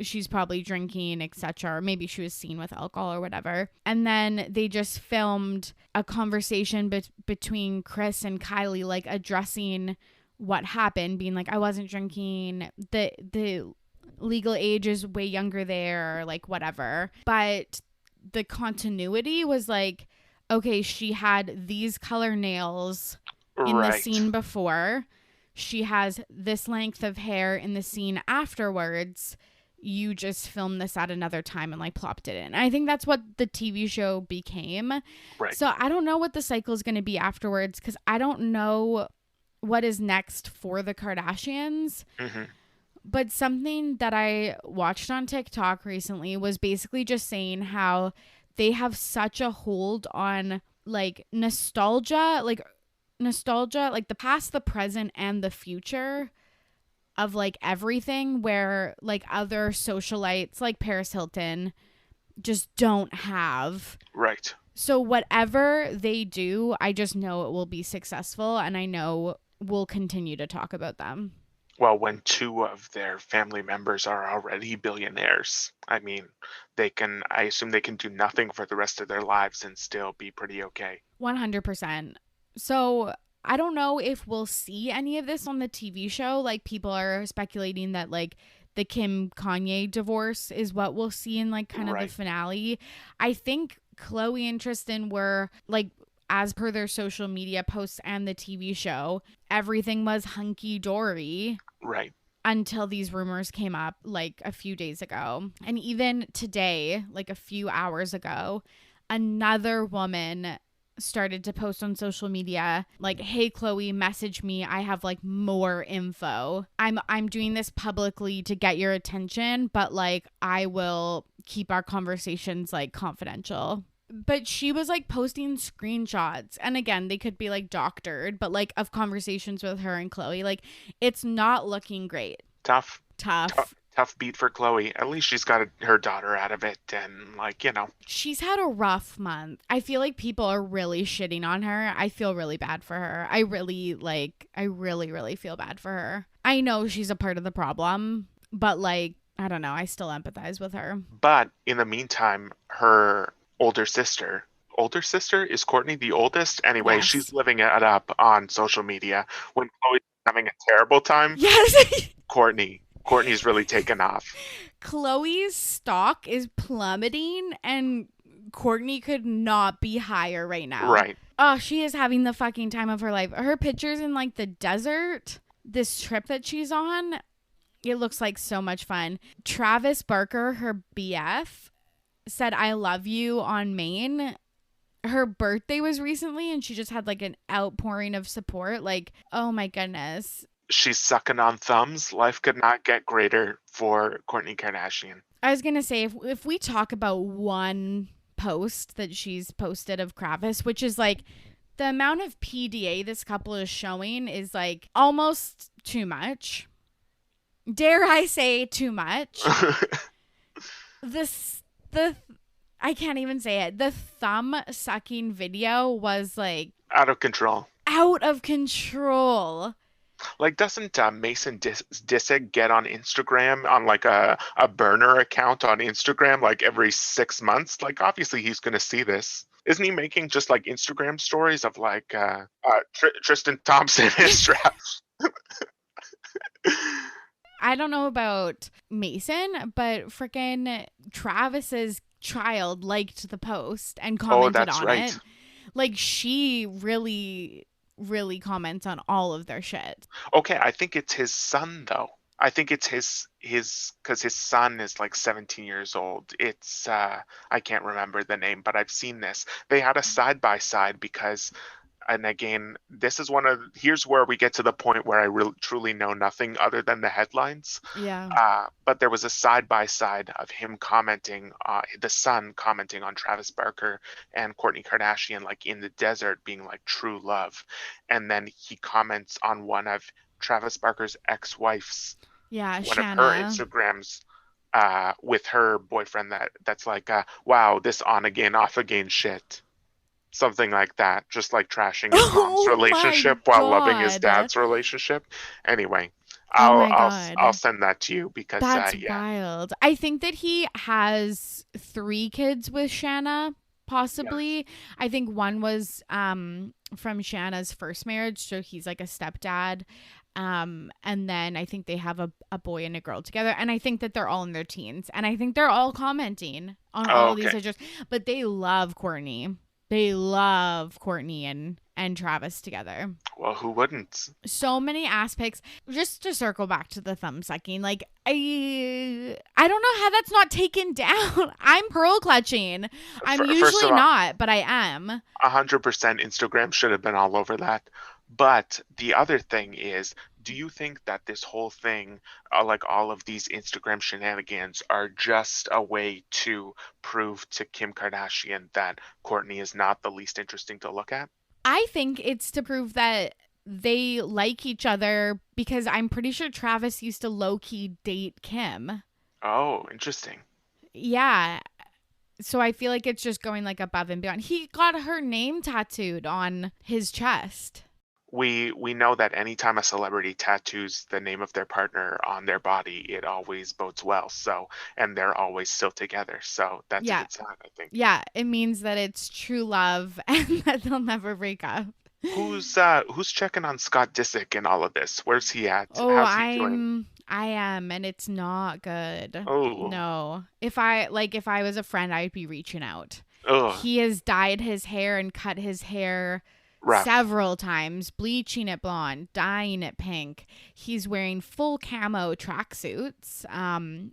[SPEAKER 1] She's probably drinking, etc. Or maybe she was seen with alcohol or whatever. And then they just filmed a conversation between Chris and Kylie, like addressing what happened, being like, I wasn't drinking. The legal age is way younger there, or like whatever. But the continuity was like, okay, she had these color nails in the
[SPEAKER 2] Right.
[SPEAKER 1] scene before. She has this length of hair in the scene afterwards. You just filmed this at another time and like plopped it in. I think that's what the TV show became.
[SPEAKER 2] Right.
[SPEAKER 1] So I don't know what the cycle is going to be afterwards because I don't know what is next for the Kardashians.
[SPEAKER 2] Hmm.
[SPEAKER 1] But something that I watched on TikTok recently was basically just saying how they have such a hold on like nostalgia, like the past, the present, and the future of like everything, where like other socialites like Paris Hilton just don't have.
[SPEAKER 2] Right.
[SPEAKER 1] So whatever they do, I just know it will be successful and I know we'll continue to talk about them.
[SPEAKER 2] Well, when two of their family members are already billionaires, I mean, I assume they can do nothing for the rest of their lives and still be pretty okay.
[SPEAKER 1] 100%. So I don't know if we'll see any of this on the TV show. Like people are speculating that like the Kim Kanye divorce is what we'll see in like kind of the
[SPEAKER 2] Right.
[SPEAKER 1] finale. I think Khloe and Tristan were like, as per their social media posts and the TV show, everything was hunky dory
[SPEAKER 2] Right.
[SPEAKER 1] until these rumors came up like a few days ago. And even today, like a few hours ago, another woman started to post on social media like, hey Khloe, message me, I have like more info. I'm doing this publicly to get your attention, but like I will keep our conversations like confidential. But she was like posting screenshots, and again they could be like doctored, but like of conversations with her and Khloe. Like it's not looking great.
[SPEAKER 2] Tough.
[SPEAKER 1] Tough.
[SPEAKER 2] Tough beat for Khloe. At least she's got her daughter out of it, and like
[SPEAKER 1] She's had a rough month. I feel like people are really shitting on her. I feel really bad for her. I really feel bad for her. I know she's a part of the problem, but like, I don't know. I still empathize with her.
[SPEAKER 2] But in the meantime, her older sister is Kourtney the oldest. Anyway, she's
[SPEAKER 1] Yes.
[SPEAKER 2] living it up on social media when Khloe's having a terrible time.
[SPEAKER 1] Yes.
[SPEAKER 2] Kourtney's really taken off.
[SPEAKER 1] Khloe's stock is plummeting, and Kourtney could not be higher right now.
[SPEAKER 2] Right.
[SPEAKER 1] Oh, she is having the fucking time of her life. Her pictures in like the desert, this trip that she's on, it looks like so much fun. Travis Barker, her BF, said I love you on Maine. Her birthday was recently, and she just had like an outpouring of support. Like, oh my goodness.
[SPEAKER 2] She's sucking on thumbs. Life could not get greater for Kourtney Kardashian.
[SPEAKER 1] I was going to say, if we talk about one post that she's posted of Kravis, which is like the amount of PDA this couple is showing is like almost too much. Dare I say too much? I can't even say it. The thumb sucking video was like
[SPEAKER 2] out of control.
[SPEAKER 1] Out of control.
[SPEAKER 2] Like, doesn't Mason Disick get on Instagram on like a burner account on Instagram like every 6 months? Like, obviously he's going to see this. Isn't he making just like Instagram stories of like Tristan Thompson is strapped?
[SPEAKER 1] I don't know about Mason, but freaking Travis's child liked the post and commented on it. Like, she really comments on all of their shit.
[SPEAKER 2] Okay, I think it's his son though. I think it's his because his son is like 17 years old. It's I can't remember the name, but I've seen this. They had a side by side because, and again, this is here's where we get to the point where I really truly know nothing other than the headlines.
[SPEAKER 1] Yeah.
[SPEAKER 2] But there was a side by side of him commenting, the son commenting on Travis Barker and Kourtney Kardashian, like in the desert, being like true love. And then he comments on one of Travis Barker's ex-wife's, one
[SPEAKER 1] Shanna.
[SPEAKER 2] of her Instagrams, with her boyfriend that's like, wow, this on again, off again shit. Something like that, just like trashing his mom's relationship while loving his dad's relationship. Anyway, I'll send that to you because
[SPEAKER 1] that's wild. I think that he has 3 kids with Shanna, possibly. Yes. I think one was from Shanna's first marriage, so he's like a stepdad. And then I think they have a boy and a girl together, and I think that they're all in their teens, and I think they're all commenting on all of these pictures, but they love Kourtney. They love Kourtney and Travis together.
[SPEAKER 2] Well, who wouldn't?
[SPEAKER 1] So many aspects. Just to circle back to the thumb sucking, like I don't know how that's not taken down. I'm pearl clutching. I'm usually not, but I am.
[SPEAKER 2] 100% Instagram should have been all over that. But the other thing is, do you think that this whole thing, like all of these Instagram shenanigans, are just a way to prove to Kim Kardashian that Kourtney is not the least interesting to look at?
[SPEAKER 1] I think it's to prove that they like each other, because I'm pretty sure Travis used to low-key date Kim.
[SPEAKER 2] Oh, interesting.
[SPEAKER 1] Yeah. So I feel like it's just going like above and beyond. He got her name tattooed on his chest.
[SPEAKER 2] We know that anytime a celebrity tattoos the name of their partner on their body, it always bodes well. So, and they're always still together. So that's a good sign, I think. Yeah,
[SPEAKER 1] it means that it's true love and that they'll never break up.
[SPEAKER 2] Who's checking on Scott Disick in all of this? Where's he at?
[SPEAKER 1] Oh, how's he doing? I am, and it's not good.
[SPEAKER 2] Oh
[SPEAKER 1] no! If I was a friend, I'd be reaching out.
[SPEAKER 2] Ugh.
[SPEAKER 1] He has dyed his hair and cut his hair several times, bleaching it blonde, dyeing it pink. He's wearing full camo tracksuits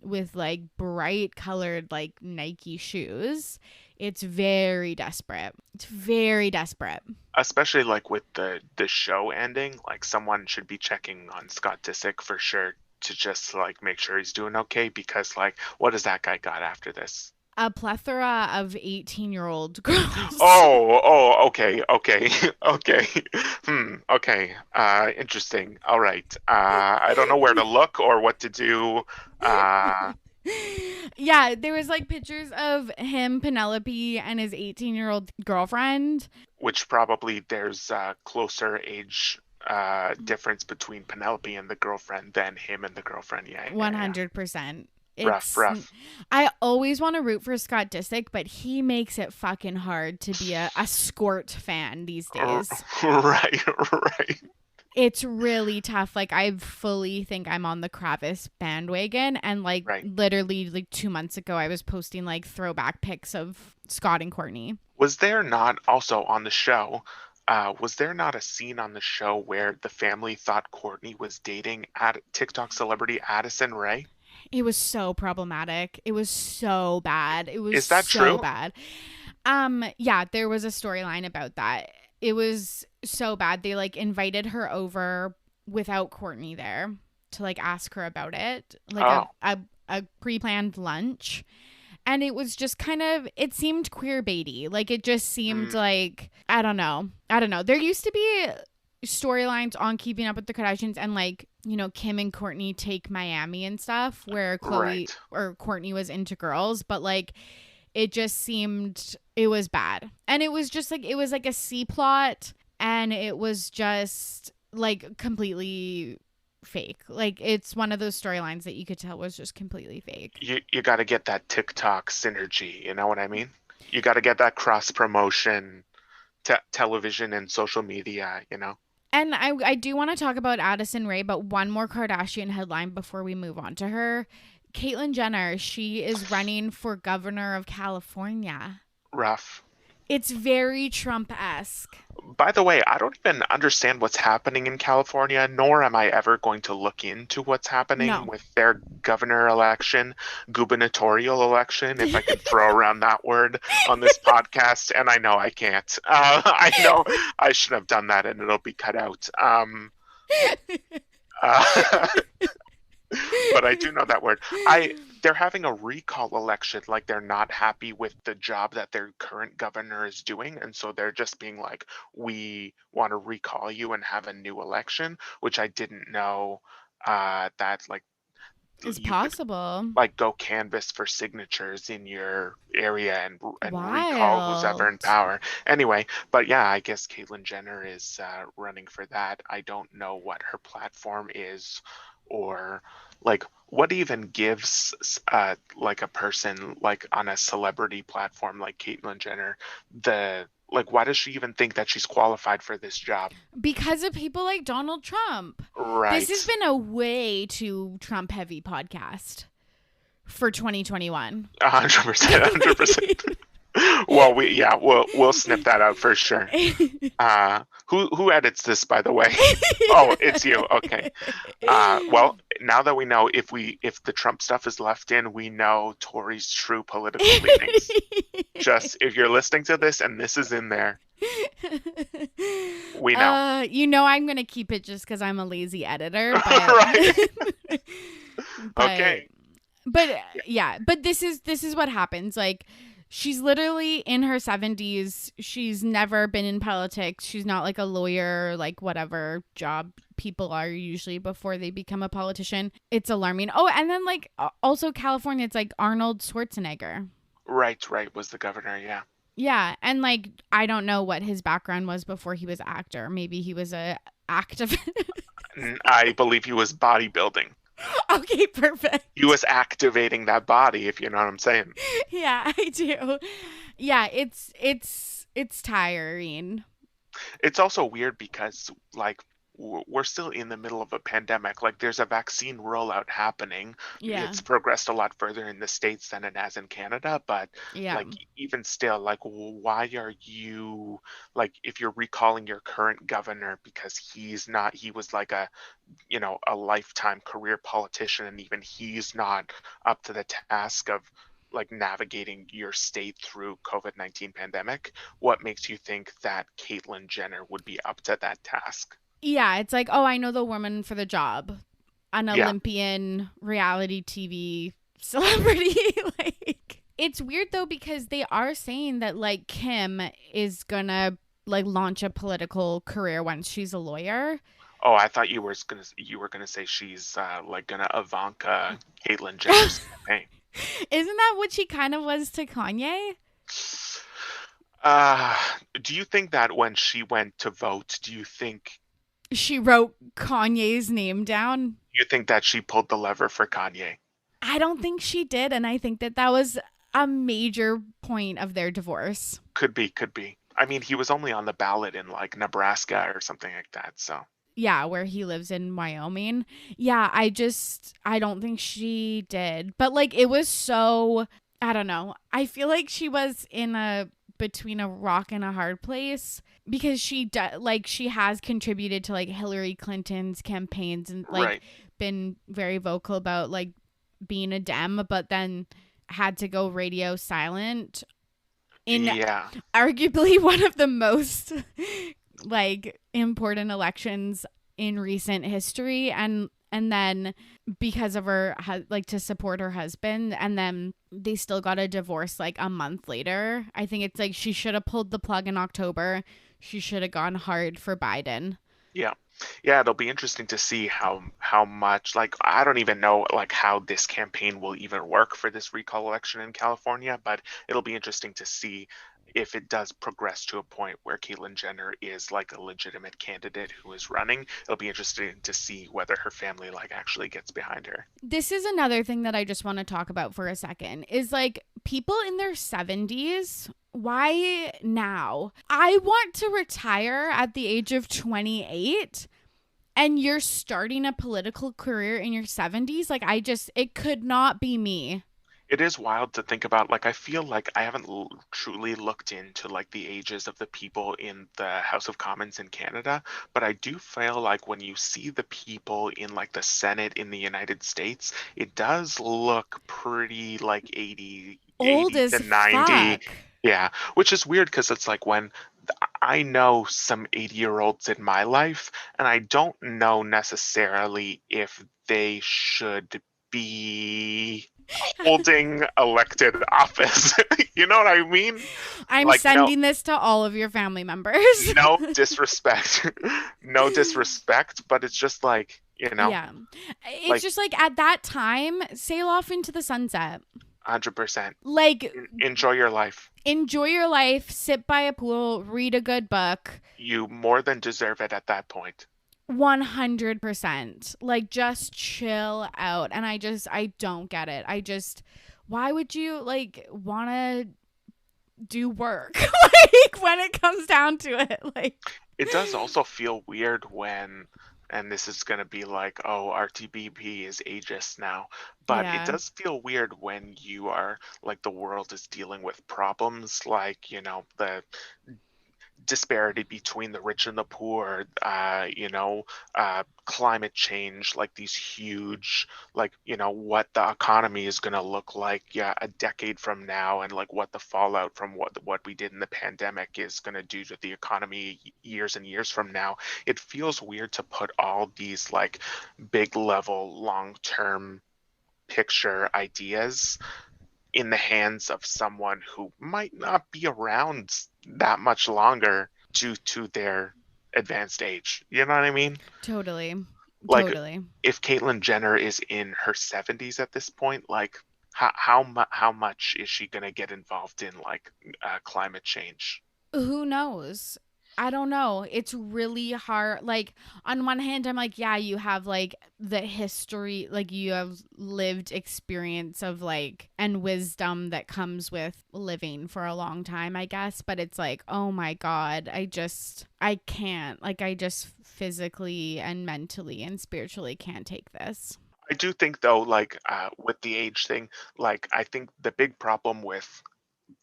[SPEAKER 1] with like bright colored like Nike shoes. It's very desperate. It's very desperate.
[SPEAKER 2] Especially like with the show ending, like someone should be checking on Scott Disick for sure to just like make sure he's doing okay, because like what has that guy got after this?
[SPEAKER 1] A plethora of 18-year-old girls.
[SPEAKER 2] Okay. Okay. Interesting. All right. I don't know where to look or what to do.
[SPEAKER 1] Yeah, there was like pictures of him, Penelope, and his 18-year-old girlfriend.
[SPEAKER 2] Which probably there's a closer age difference between Penelope and the girlfriend than him and the girlfriend. Yeah.
[SPEAKER 1] 100%.
[SPEAKER 2] It's rough.
[SPEAKER 1] I always want to root for Scott Disick, but he makes it fucking hard to be a Squirt fan these days.
[SPEAKER 2] Right.
[SPEAKER 1] It's really tough. Like, I fully think I'm on the Kravis bandwagon. And, like,
[SPEAKER 2] Right.
[SPEAKER 1] literally, like, 2 months ago, I was posting, like, throwback pics of Scott and Kourtney.
[SPEAKER 2] Was there not also on the show, was there not a scene on the show where the family thought Kourtney was dating TikTok celebrity Addison Rae?
[SPEAKER 1] It was so problematic. It was so bad. It was
[SPEAKER 2] Is that
[SPEAKER 1] so
[SPEAKER 2] true?
[SPEAKER 1] bad. Yeah, there was a storyline about that. It was so bad. They like invited her over without Kourtney there to like ask her about it, like
[SPEAKER 2] Oh,
[SPEAKER 1] a pre-planned lunch. And it was just kind of, it seemed queer baity. Like it just seemed
[SPEAKER 2] mm,
[SPEAKER 1] like, I don't know. I don't know. There used to be storylines on Keeping Up with the Kardashians and like, you know, Kim and Kourtney take Miami and stuff where Khloe
[SPEAKER 2] right.
[SPEAKER 1] or Kourtney was into girls, but like it just seemed, it was bad. And it was just like, it was like a C plot and it was just like completely fake. Like it's one of those storylines that you could tell was just completely fake.
[SPEAKER 2] You got to get that TikTok synergy. You know what I mean? You got to get that cross promotion, television and social media. You know.
[SPEAKER 1] And I do want to talk about Addison Rae, but one more Kardashian headline before we move on to her. Caitlyn Jenner, she is running for governor of California.
[SPEAKER 2] Rough.
[SPEAKER 1] It's very Trump-esque.
[SPEAKER 2] By the way, I don't even understand what's happening in California, nor am I ever going to look into what's happening
[SPEAKER 1] No.
[SPEAKER 2] with their governor election, gubernatorial election, if I can throw around that word on this podcast. And I know I can't. I know I should have done that and it'll be cut out. Uh, but I do know that word. They're having a recall election, like they're not happy with the job that their current governor is doing, and so they're just being like, "We want to recall you and have a new election," which I didn't know that like
[SPEAKER 1] It's
[SPEAKER 2] you could
[SPEAKER 1] possible.
[SPEAKER 2] like go canvas for signatures in your area and recall who's ever in
[SPEAKER 1] Wild.
[SPEAKER 2] power. Anyway, but yeah, I guess Caitlyn Jenner is running for that. I don't know what her platform is, or like what even gives like a person like on a celebrity platform like Caitlyn Jenner the like why does she even think that she's qualified for this job?
[SPEAKER 1] Because of people like Donald Trump. This has
[SPEAKER 2] Right.
[SPEAKER 1] been a way too Trump heavy podcast for 2021.
[SPEAKER 2] 100%, 100%. Well, we'll snip that out for sure. Who edits this, by the way? Oh, it's you. Okay. Well, now that we know if the Trump stuff is left in, we know Tory's true political leanings. Just if you're listening to this and this is in there, we know.
[SPEAKER 1] You know I'm gonna keep it just because I'm a lazy editor,
[SPEAKER 2] Right.
[SPEAKER 1] but but
[SPEAKER 2] Okay.
[SPEAKER 1] but yeah, but this is what happens. Like she's literally in her 70s. She's never been in politics. She's not like a lawyer, like whatever job people are usually before they become a politician. It's alarming. Oh, and then like also California, it's like Arnold Schwarzenegger.
[SPEAKER 2] Right, was the governor, yeah.
[SPEAKER 1] Yeah, and like I don't know what his background was before he was actor. Maybe he was a activist.
[SPEAKER 2] I believe he was bodybuilding.
[SPEAKER 1] Okay, perfect.
[SPEAKER 2] He was activating that body, if you know what I'm saying.
[SPEAKER 1] Yeah, I do. Yeah, it's tiring.
[SPEAKER 2] It's also weird because like we're still in the middle of a pandemic. Like there's a vaccine rollout happening.
[SPEAKER 1] Yeah.
[SPEAKER 2] It's progressed a lot further in the States than it has in Canada, but
[SPEAKER 1] Yeah.
[SPEAKER 2] like even still, like why are you like if you're recalling your current governor because he was like a lifetime career politician and even he's not up to the task of like navigating your state through COVID-19 pandemic, what makes you think that Caitlyn Jenner would be up to that task?
[SPEAKER 1] Yeah, it's like, "Oh, I know the woman for the job." An
[SPEAKER 2] Yeah,
[SPEAKER 1] Olympian reality TV celebrity like it's weird though because they are saying that like Kim is gonna like launch a political career once she's a lawyer.
[SPEAKER 2] oh, I thought you were gonna say she's like gonna Ivanka Caitlyn Jenner's campaign.
[SPEAKER 1] Isn't that what she kind of was to Kanye?
[SPEAKER 2] uh do you think that when she went to vote,
[SPEAKER 1] She wrote Kanye's name down.
[SPEAKER 2] you think that she pulled the lever for Kanye?
[SPEAKER 1] I don't think she did, and I think that that was a major point of their divorce.
[SPEAKER 2] Could be. I mean, he was only on the ballot in like Nebraska or something like that, so
[SPEAKER 1] Yeah, where he lives in Wyoming. Yeah, I don't think she did. But like it was so, I don't know. I feel like she was in a between a rock and a hard place because like she has contributed to like Hillary Clinton's campaigns and like
[SPEAKER 2] Right.
[SPEAKER 1] been very vocal about like being a Dem, but then had to go radio silent in
[SPEAKER 2] Yeah.
[SPEAKER 1] arguably one of the most like important elections in recent history, and then because of her like to support her husband, and then they still got a divorce like a month later. I think it's like she should have pulled the plug in October. She should have gone hard for Biden.
[SPEAKER 2] Yeah. Yeah, it'll be interesting to see how much, like, I don't even know like how this campaign will even work for this recall election in California, but it'll be interesting to see if it does progress to a point where Caitlyn Jenner is like a legitimate candidate who is running. It'll be interesting to see whether her family like actually gets behind her.
[SPEAKER 1] This is another thing that I just want to talk about for a second is like people in their 70s. Why now? I want to retire at the age of 28, and you're starting a political career in your 70s. Like, it could not be me.
[SPEAKER 2] It is wild to think about. Like, I feel like I haven't truly looked into like the ages of the people in the House of Commons in Canada, but I do feel like when you see the people in like the Senate in the United States, it does look pretty like
[SPEAKER 1] Old
[SPEAKER 2] 80
[SPEAKER 1] as
[SPEAKER 2] to 90.
[SPEAKER 1] fuck.
[SPEAKER 2] Yeah, which is weird because it's like when I know some 80-year-olds in my life, and I don't know necessarily if they should be holding elected office. You know what I mean?
[SPEAKER 1] I'm
[SPEAKER 2] Like, no,
[SPEAKER 1] sending this to all of your family members.
[SPEAKER 2] no disrespect, no disrespect, but it's just like,
[SPEAKER 1] Yeah. It's
[SPEAKER 2] like
[SPEAKER 1] just like at that time, sail off into the sunset.
[SPEAKER 2] 100%.
[SPEAKER 1] Like,
[SPEAKER 2] Enjoy your life.
[SPEAKER 1] enjoy your life, sit by a pool, read a good book.
[SPEAKER 2] You more than deserve it at that point.
[SPEAKER 1] 100%. Like, just chill out. And I don't get it. Why would you like want to do work? Like, when it comes down to it, like,
[SPEAKER 2] It does also feel weird when, and this is going to be like, oh, RTBP is ageist now, but it
[SPEAKER 1] yeah.
[SPEAKER 2] does feel weird when you are like the world is dealing with problems like, the disparity between the rich and the poor, climate change, like these huge, like, what the economy is going to look like, yeah, a decade from now, and like what the fallout from what we did in the pandemic is going to do to the economy years and years from now. It feels weird to put all these like big level, long term picture ideas in the hands of someone who might not be around that much longer due to their advanced age. You know what I mean?
[SPEAKER 1] Totally.
[SPEAKER 2] Like,
[SPEAKER 1] Totally.
[SPEAKER 2] if Caitlyn Jenner is in her 70s at this point, like, how much is she gonna get involved in like climate change?
[SPEAKER 1] Who knows? I don't know. It's really hard. Like, on one hand, I'm like, yeah, you have like the history, like, you have lived experience of like, and wisdom that comes with living for a long time, I guess. But it's like, oh my God, I can't. Like, I just physically and mentally and spiritually can't take this.
[SPEAKER 2] I do think though, like with the age thing, like I think the big problem with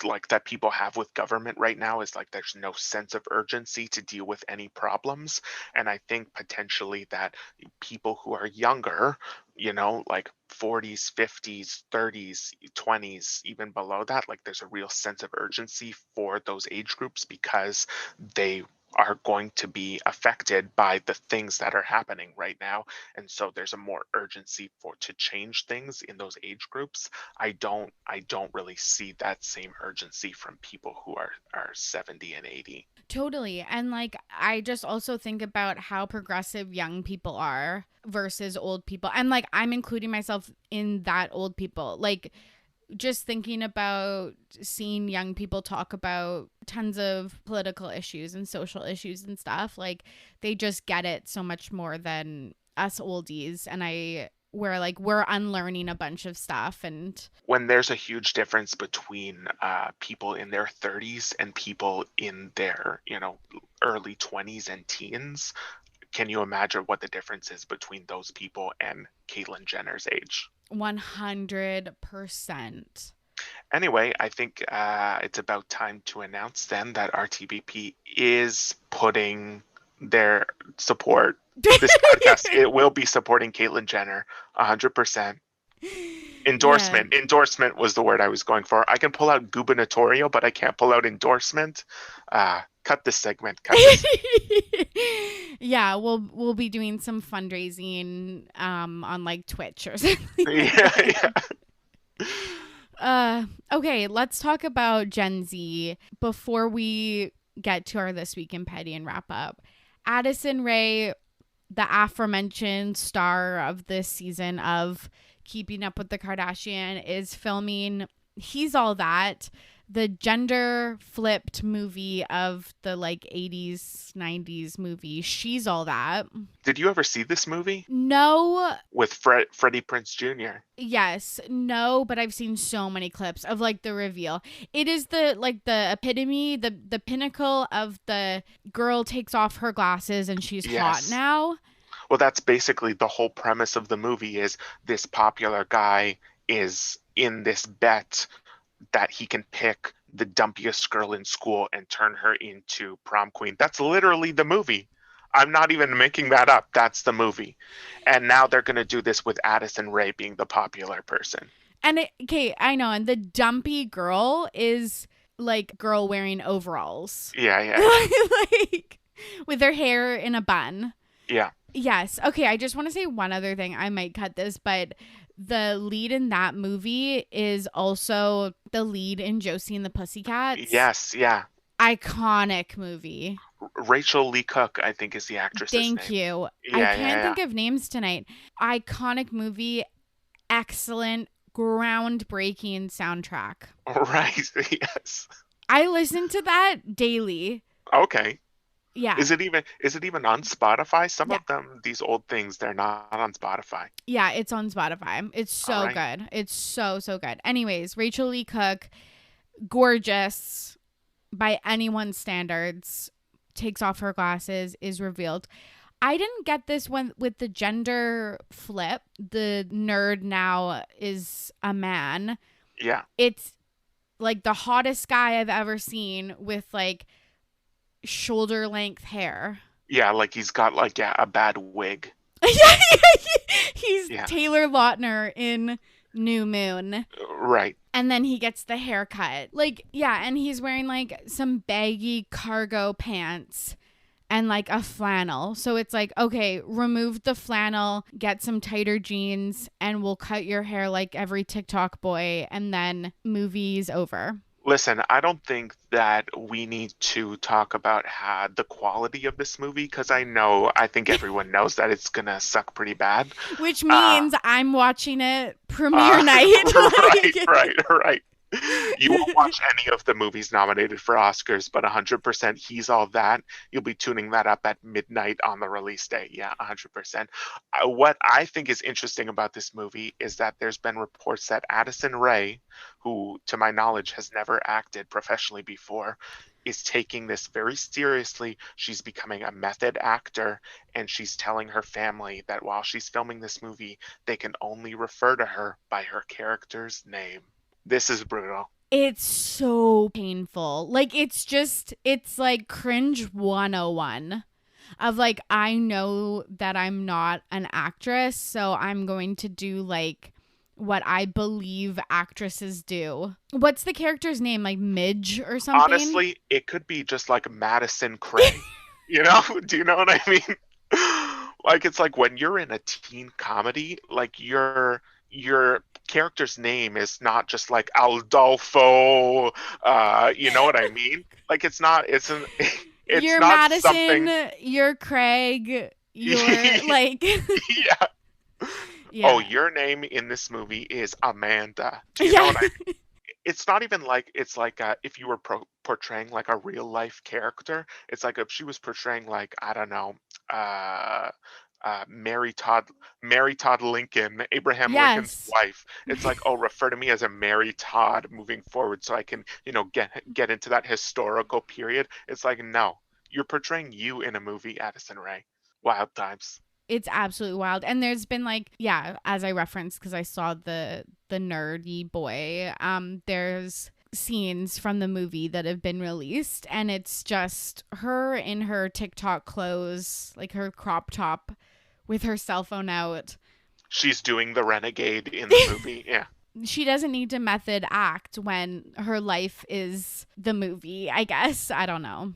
[SPEAKER 2] like that people have with government right now is like there's no sense of urgency to deal with any problems, and I think potentially that people who are younger, like 40s, 50s, 30s, 20s, even below that, like there's a real sense of urgency for those age groups because they are going to be affected by the things that are happening right now, and so there's a more urgency for to change things in those age groups. I don't really see that same urgency from people who are 70 and 80.
[SPEAKER 1] Totally. And like, I just also think about how progressive young people are versus old people. And like, I'm including myself in that old people. Like, just thinking about seeing young people talk about tons of political issues and social issues and stuff, like, they just get it so much more than us oldies. And we're unlearning a bunch of stuff. And
[SPEAKER 2] When there's a huge difference between people in their 30s and people in their early 20s and teens, can you imagine what the difference is between those people and Caitlyn Jenner's age?
[SPEAKER 1] 100%.
[SPEAKER 2] Anyway, I think it's about time to announce then that RTBP is putting their support. This podcast, it will be supporting Caitlyn Jenner 100%.
[SPEAKER 1] Yeah.
[SPEAKER 2] Endorsement. Endorsement was the word I was going for. I can pull out gubernatorial, but I can't pull out endorsement. Cut this segment. Cut this.
[SPEAKER 1] Yeah, we'll be doing some fundraising on like Twitch or something.
[SPEAKER 2] Yeah,
[SPEAKER 1] yeah. Okay, let's talk about Gen Z before we get to our This Week in Petty and wrap up. Addison Rae, the aforementioned star of this season of Keeping Up with the Kardashian, is filming He's All That, the gender flipped movie of the like 80s, 90s movie. She's All That.
[SPEAKER 2] Did you ever see this movie?
[SPEAKER 1] No.
[SPEAKER 2] With Freddie Prinze Jr.?
[SPEAKER 1] Yes. No, but I've seen so many clips of like the reveal. It is the epitome, the pinnacle of the girl takes off her glasses and she's hot now.
[SPEAKER 2] Well, that's basically the whole premise of the movie, is this popular guy is in this bet that he can pick the dumpiest girl in school and turn her into prom queen. That's literally the movie. I'm not even making that up. That's the movie. And now they're going to do this with Addison Rae being the popular person.
[SPEAKER 1] And okay, I know. And the dumpy girl is like girl wearing overalls.
[SPEAKER 2] Yeah.
[SPEAKER 1] Like with her hair in a bun.
[SPEAKER 2] Yeah.
[SPEAKER 1] Yes. Okay, I just want to say one other thing. I might cut this, but the lead in that movie is also the lead in Josie and the Pussycats.
[SPEAKER 2] Yes, yeah.
[SPEAKER 1] Iconic movie.
[SPEAKER 2] Rachel Lee Cook, I think, is the actress's name.
[SPEAKER 1] Thank you.
[SPEAKER 2] Yeah,
[SPEAKER 1] I can't think of names tonight. Iconic movie. Excellent, groundbreaking soundtrack.
[SPEAKER 2] Right, yes.
[SPEAKER 1] I listen to that daily.
[SPEAKER 2] Okay.
[SPEAKER 1] Yeah.
[SPEAKER 2] Is it even on Spotify? Some of them, these old things, they're not on Spotify.
[SPEAKER 1] Yeah, it's on Spotify. It's so good. It's so good. Anyways, Rachel Lee Cook, gorgeous by anyone's standards, takes off her glasses, is revealed. I didn't get this one with the gender flip. The nerd now is a man.
[SPEAKER 2] Yeah.
[SPEAKER 1] It's like the hottest guy I've ever seen with like shoulder length hair.
[SPEAKER 2] Yeah, like he's got like a bad wig.
[SPEAKER 1] He's Taylor Lautner in New Moon.
[SPEAKER 2] Right.
[SPEAKER 1] And then he gets the haircut. Like, yeah, and he's wearing like some baggy cargo pants and like a flannel. So it's like, okay, remove the flannel, get some tighter jeans, and we'll cut your hair like every TikTok boy, and then movie's over.
[SPEAKER 2] Listen, I don't think that we need to talk about the quality of this movie, because I think everyone knows that it's going to suck pretty bad.
[SPEAKER 1] Which means I'm watching it premiere night.
[SPEAKER 2] Right. You won't watch any of the movies nominated for Oscars, but 100% He's All That. You'll be tuning that up at midnight on the release day. Yeah, 100%. What I think is interesting about this movie is that there's been reports that Addison Rae, who to my knowledge has never acted professionally before, is taking this very seriously. She's becoming a method actor, and she's telling her family that while she's filming this movie, they can only refer to her by her character's name. This is brutal.
[SPEAKER 1] It's so painful. Like, it's like cringe 101 of like, I know that I'm not an actress, so I'm going to do like what I believe actresses do. What's the character's name? Like Midge or something?
[SPEAKER 2] Honestly, it could be just like Madison Craig. You know? Do you know what I mean? Like, it's like when you're in a teen comedy, like your character's name is not just like Aldolfo, you know what I mean? Like, it's not
[SPEAKER 1] you're
[SPEAKER 2] not
[SPEAKER 1] Madison,
[SPEAKER 2] something...
[SPEAKER 1] you're Craig, you're like...
[SPEAKER 2] Yeah. Oh, your name in this movie is Amanda. Do you know what I mean? It's not even like, it's like if you were portraying like a real life character, it's like if she was portraying like, I don't know, Mary Todd Lincoln, Abraham Lincoln's wife. It's like, oh, refer to me as a Mary Todd moving forward so I can, get into that historical period. It's like, no, you're portraying you in a movie, Addison Rae. Wild times.
[SPEAKER 1] It's absolutely wild. And there's been like, yeah, as I referenced, because I saw the nerdy boy, there's scenes from the movie that have been released, and it's just her in her TikTok clothes, like her crop top with her cell phone out.
[SPEAKER 2] She's doing the renegade in the movie. Yeah.
[SPEAKER 1] She doesn't need to method act when her life is the movie, I guess. I don't know.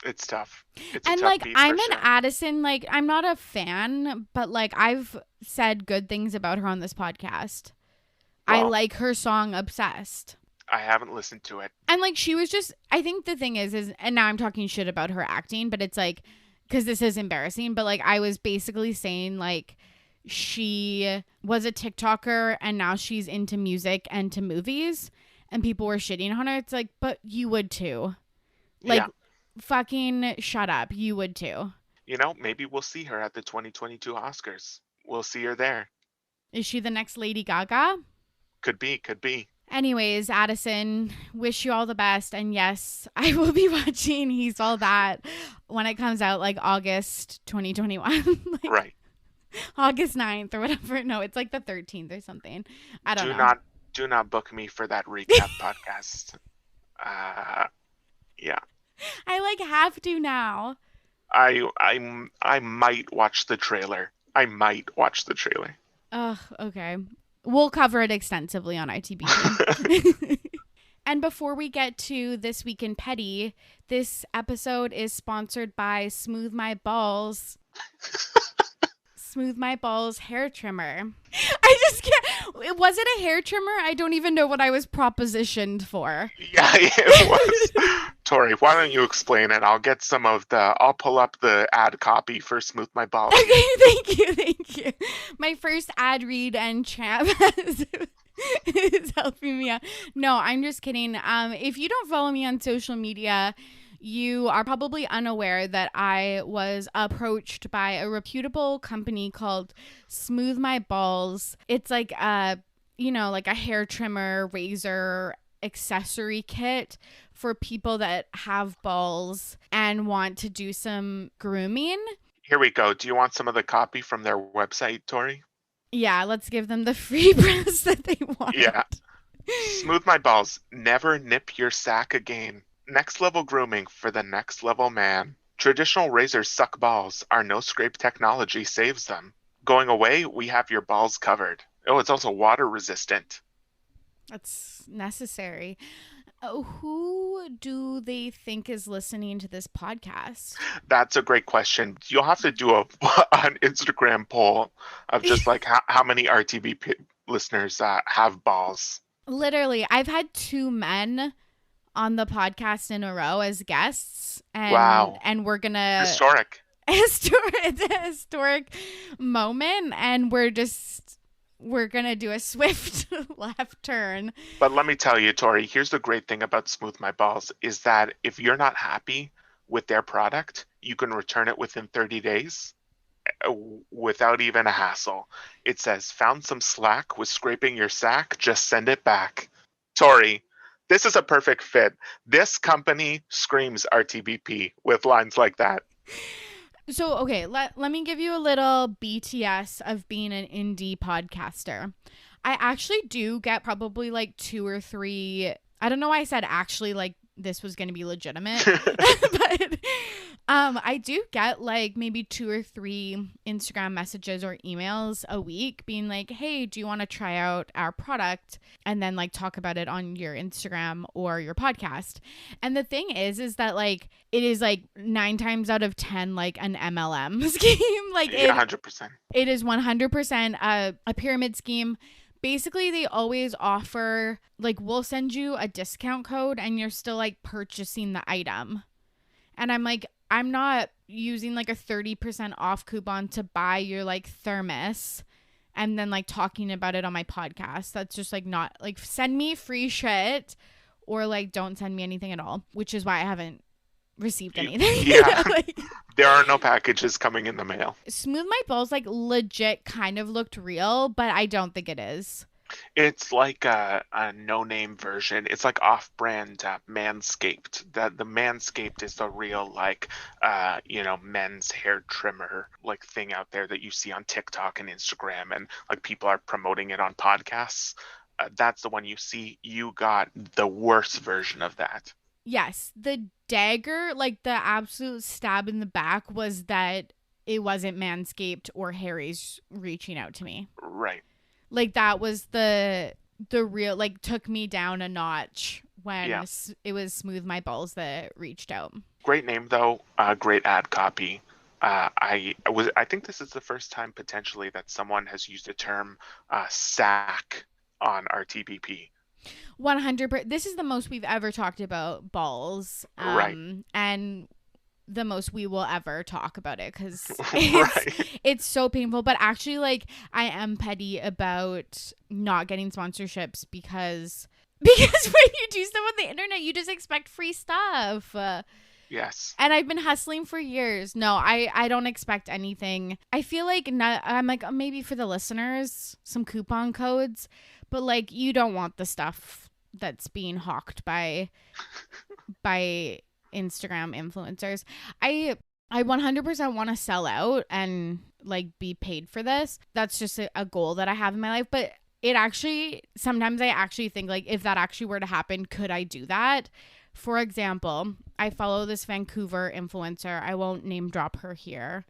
[SPEAKER 2] It's tough. It's
[SPEAKER 1] And
[SPEAKER 2] a tough
[SPEAKER 1] like,
[SPEAKER 2] beat
[SPEAKER 1] I'm
[SPEAKER 2] for
[SPEAKER 1] an
[SPEAKER 2] sure.
[SPEAKER 1] Addison, like, I'm not a fan, but like, I've said good things about her on this podcast. I
[SPEAKER 2] Well,
[SPEAKER 1] like her song Obsessed.
[SPEAKER 2] I haven't listened to it.
[SPEAKER 1] And like, she was just, I think the thing is, and now I'm talking shit about her acting, but it's like, because this is embarrassing, but like, I was basically saying like, she was a TikToker and now she's into music and to movies, and people were shitting on her. It's like, but you would too. Like,
[SPEAKER 2] Yeah.
[SPEAKER 1] fucking shut up. You would too.
[SPEAKER 2] You know, maybe we'll see her at the 2022 Oscars. We'll see her there.
[SPEAKER 1] Is she the next Lady Gaga?
[SPEAKER 2] Could be, could be.
[SPEAKER 1] Anyways, Addison, wish you all the best. And yes, I will be watching He's All That when it comes out, like August 2021. Like,
[SPEAKER 2] Right.
[SPEAKER 1] August 9th or whatever. No, it's like the 13th or something. I don't know.
[SPEAKER 2] Do not book me for that recap podcast. Yeah.
[SPEAKER 1] I like have to now.
[SPEAKER 2] I might watch the trailer. I might watch the trailer.
[SPEAKER 1] Ugh, okay. We'll cover it extensively on ITB. And before we get to This Week in Petty, this episode is sponsored by Smooth My Balls. Smooth My Balls hair trimmer. I just can't. Was it a hair trimmer? I don't even know what I was propositioned for.
[SPEAKER 2] Yeah, it was. Tori, why don't you explain it? I'll pull up the ad copy for Smooth My Balls.
[SPEAKER 1] Okay, thank you. My first ad read and champ is helping me out. No, I'm just kidding. If you don't follow me on social media, you are probably unaware that I was approached by a reputable company called Smooth My Balls. It's like like a hair trimmer, razor, accessory kit for people that have balls and want to do some grooming.
[SPEAKER 2] Here we go. Do you want some of the copy from their website, Tori?
[SPEAKER 1] Yeah, let's give them the free press that they want.
[SPEAKER 2] Yeah. Smooth My Balls. Never nip your sack again. Next level grooming for the next level man. Traditional razors suck balls. Our no scrape technology saves them. Going away, we have your balls covered. Oh, it's also water resistant.
[SPEAKER 1] That's necessary. Who do they think is listening to this podcast?
[SPEAKER 2] That's a great question. You'll have to do an Instagram poll of just like how many RTB listeners have balls.
[SPEAKER 1] Literally, I've had 2 men on the podcast in a row as guests, and
[SPEAKER 2] Wow.
[SPEAKER 1] and we're gonna
[SPEAKER 2] Historic.
[SPEAKER 1] it's a historic moment, and we're gonna do a swift left turn.
[SPEAKER 2] But let me tell you, Tori, here's the great thing about Smooth My Balls is that if you're not happy with their product, you can return it within 30 days without even a hassle. It says, found some slack with scraping your sack, just send it back. Tori, this is a perfect fit. This company screams RTBP with lines like that.
[SPEAKER 1] So, okay, let me give you a little BTS of being an indie podcaster. I actually do get probably like 2 or 3. I don't know why I said actually, like this was going to be legitimate, but I do get like maybe 2 or 3 Instagram messages or emails a week being like, hey, do you want to try out our product? And then like talk about it on your Instagram or your podcast. And the thing is that like, it is like 9 times out of 10, like an MLM scheme. Like
[SPEAKER 2] 100%.
[SPEAKER 1] It is 100% a pyramid scheme. Basically, they always offer, like, we'll send you a discount code and you're still, like, purchasing the item. And I'm like, I'm not using, like, a 30% off coupon to buy your, like, thermos and then, like, talking about it on my podcast. That's just, like, not, like, send me free shit or, like, don't send me anything at all, which is why I haven't received anything.
[SPEAKER 2] Yeah.
[SPEAKER 1] Like,
[SPEAKER 2] there are no packages coming in the mail.
[SPEAKER 1] Smooth My Balls like legit kind of looked real, but I don't think it is.
[SPEAKER 2] It's like a no-name version. It's like off-brand Manscaped. That the Manscaped is the real like men's hair trimmer like thing out there that you see on TikTok and Instagram, and like people are promoting it on podcasts. That's the one you see. You got the worst version of that.
[SPEAKER 1] Yes, the dagger, like the absolute stab in the back, was that it wasn't Manscaped or Harry's reaching out to me.
[SPEAKER 2] Right.
[SPEAKER 1] Like that was the real, like, took me down a notch when
[SPEAKER 2] Yeah.
[SPEAKER 1] it was Smooth My Balls that reached out.
[SPEAKER 2] Great name though. Great ad copy. I think this is the first time potentially that someone has used the term sack on RTBP.
[SPEAKER 1] 100%. This is the most we've ever talked about balls.
[SPEAKER 2] Right.
[SPEAKER 1] And the most we will ever talk about it, because
[SPEAKER 2] Right.
[SPEAKER 1] it's so painful. But actually, like, I am petty about not getting sponsorships because when you do stuff on the internet, you just expect free stuff.
[SPEAKER 2] Yes.
[SPEAKER 1] And I've been hustling for years. No, I don't expect anything. I feel like I'm like, maybe for the listeners, some coupon codes, but like, you don't want the stuff that's being hawked by Instagram influencers. I 100% want to sell out and like be paid for this. That's just a goal that I have in my life. But sometimes I actually think, like, if that actually were to happen, could I do that? For example, I follow this Vancouver influencer. I won't name drop her here,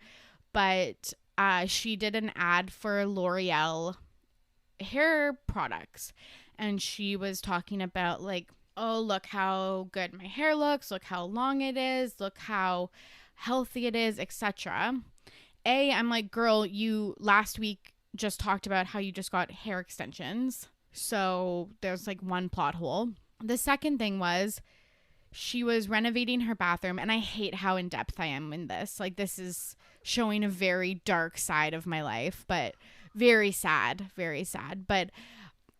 [SPEAKER 1] but she did an ad for L'Oreal hair products. And she was talking about, like, oh, look how good my hair looks. Look how long it is. Look how healthy it is, etc. I'm like, girl, you last week just talked about how you just got hair extensions. So there's like one plot hole. The second thing was she was renovating her bathroom, and I hate how in depth I am in this. Like, this is showing a very dark side of my life, but very sad, very sad. But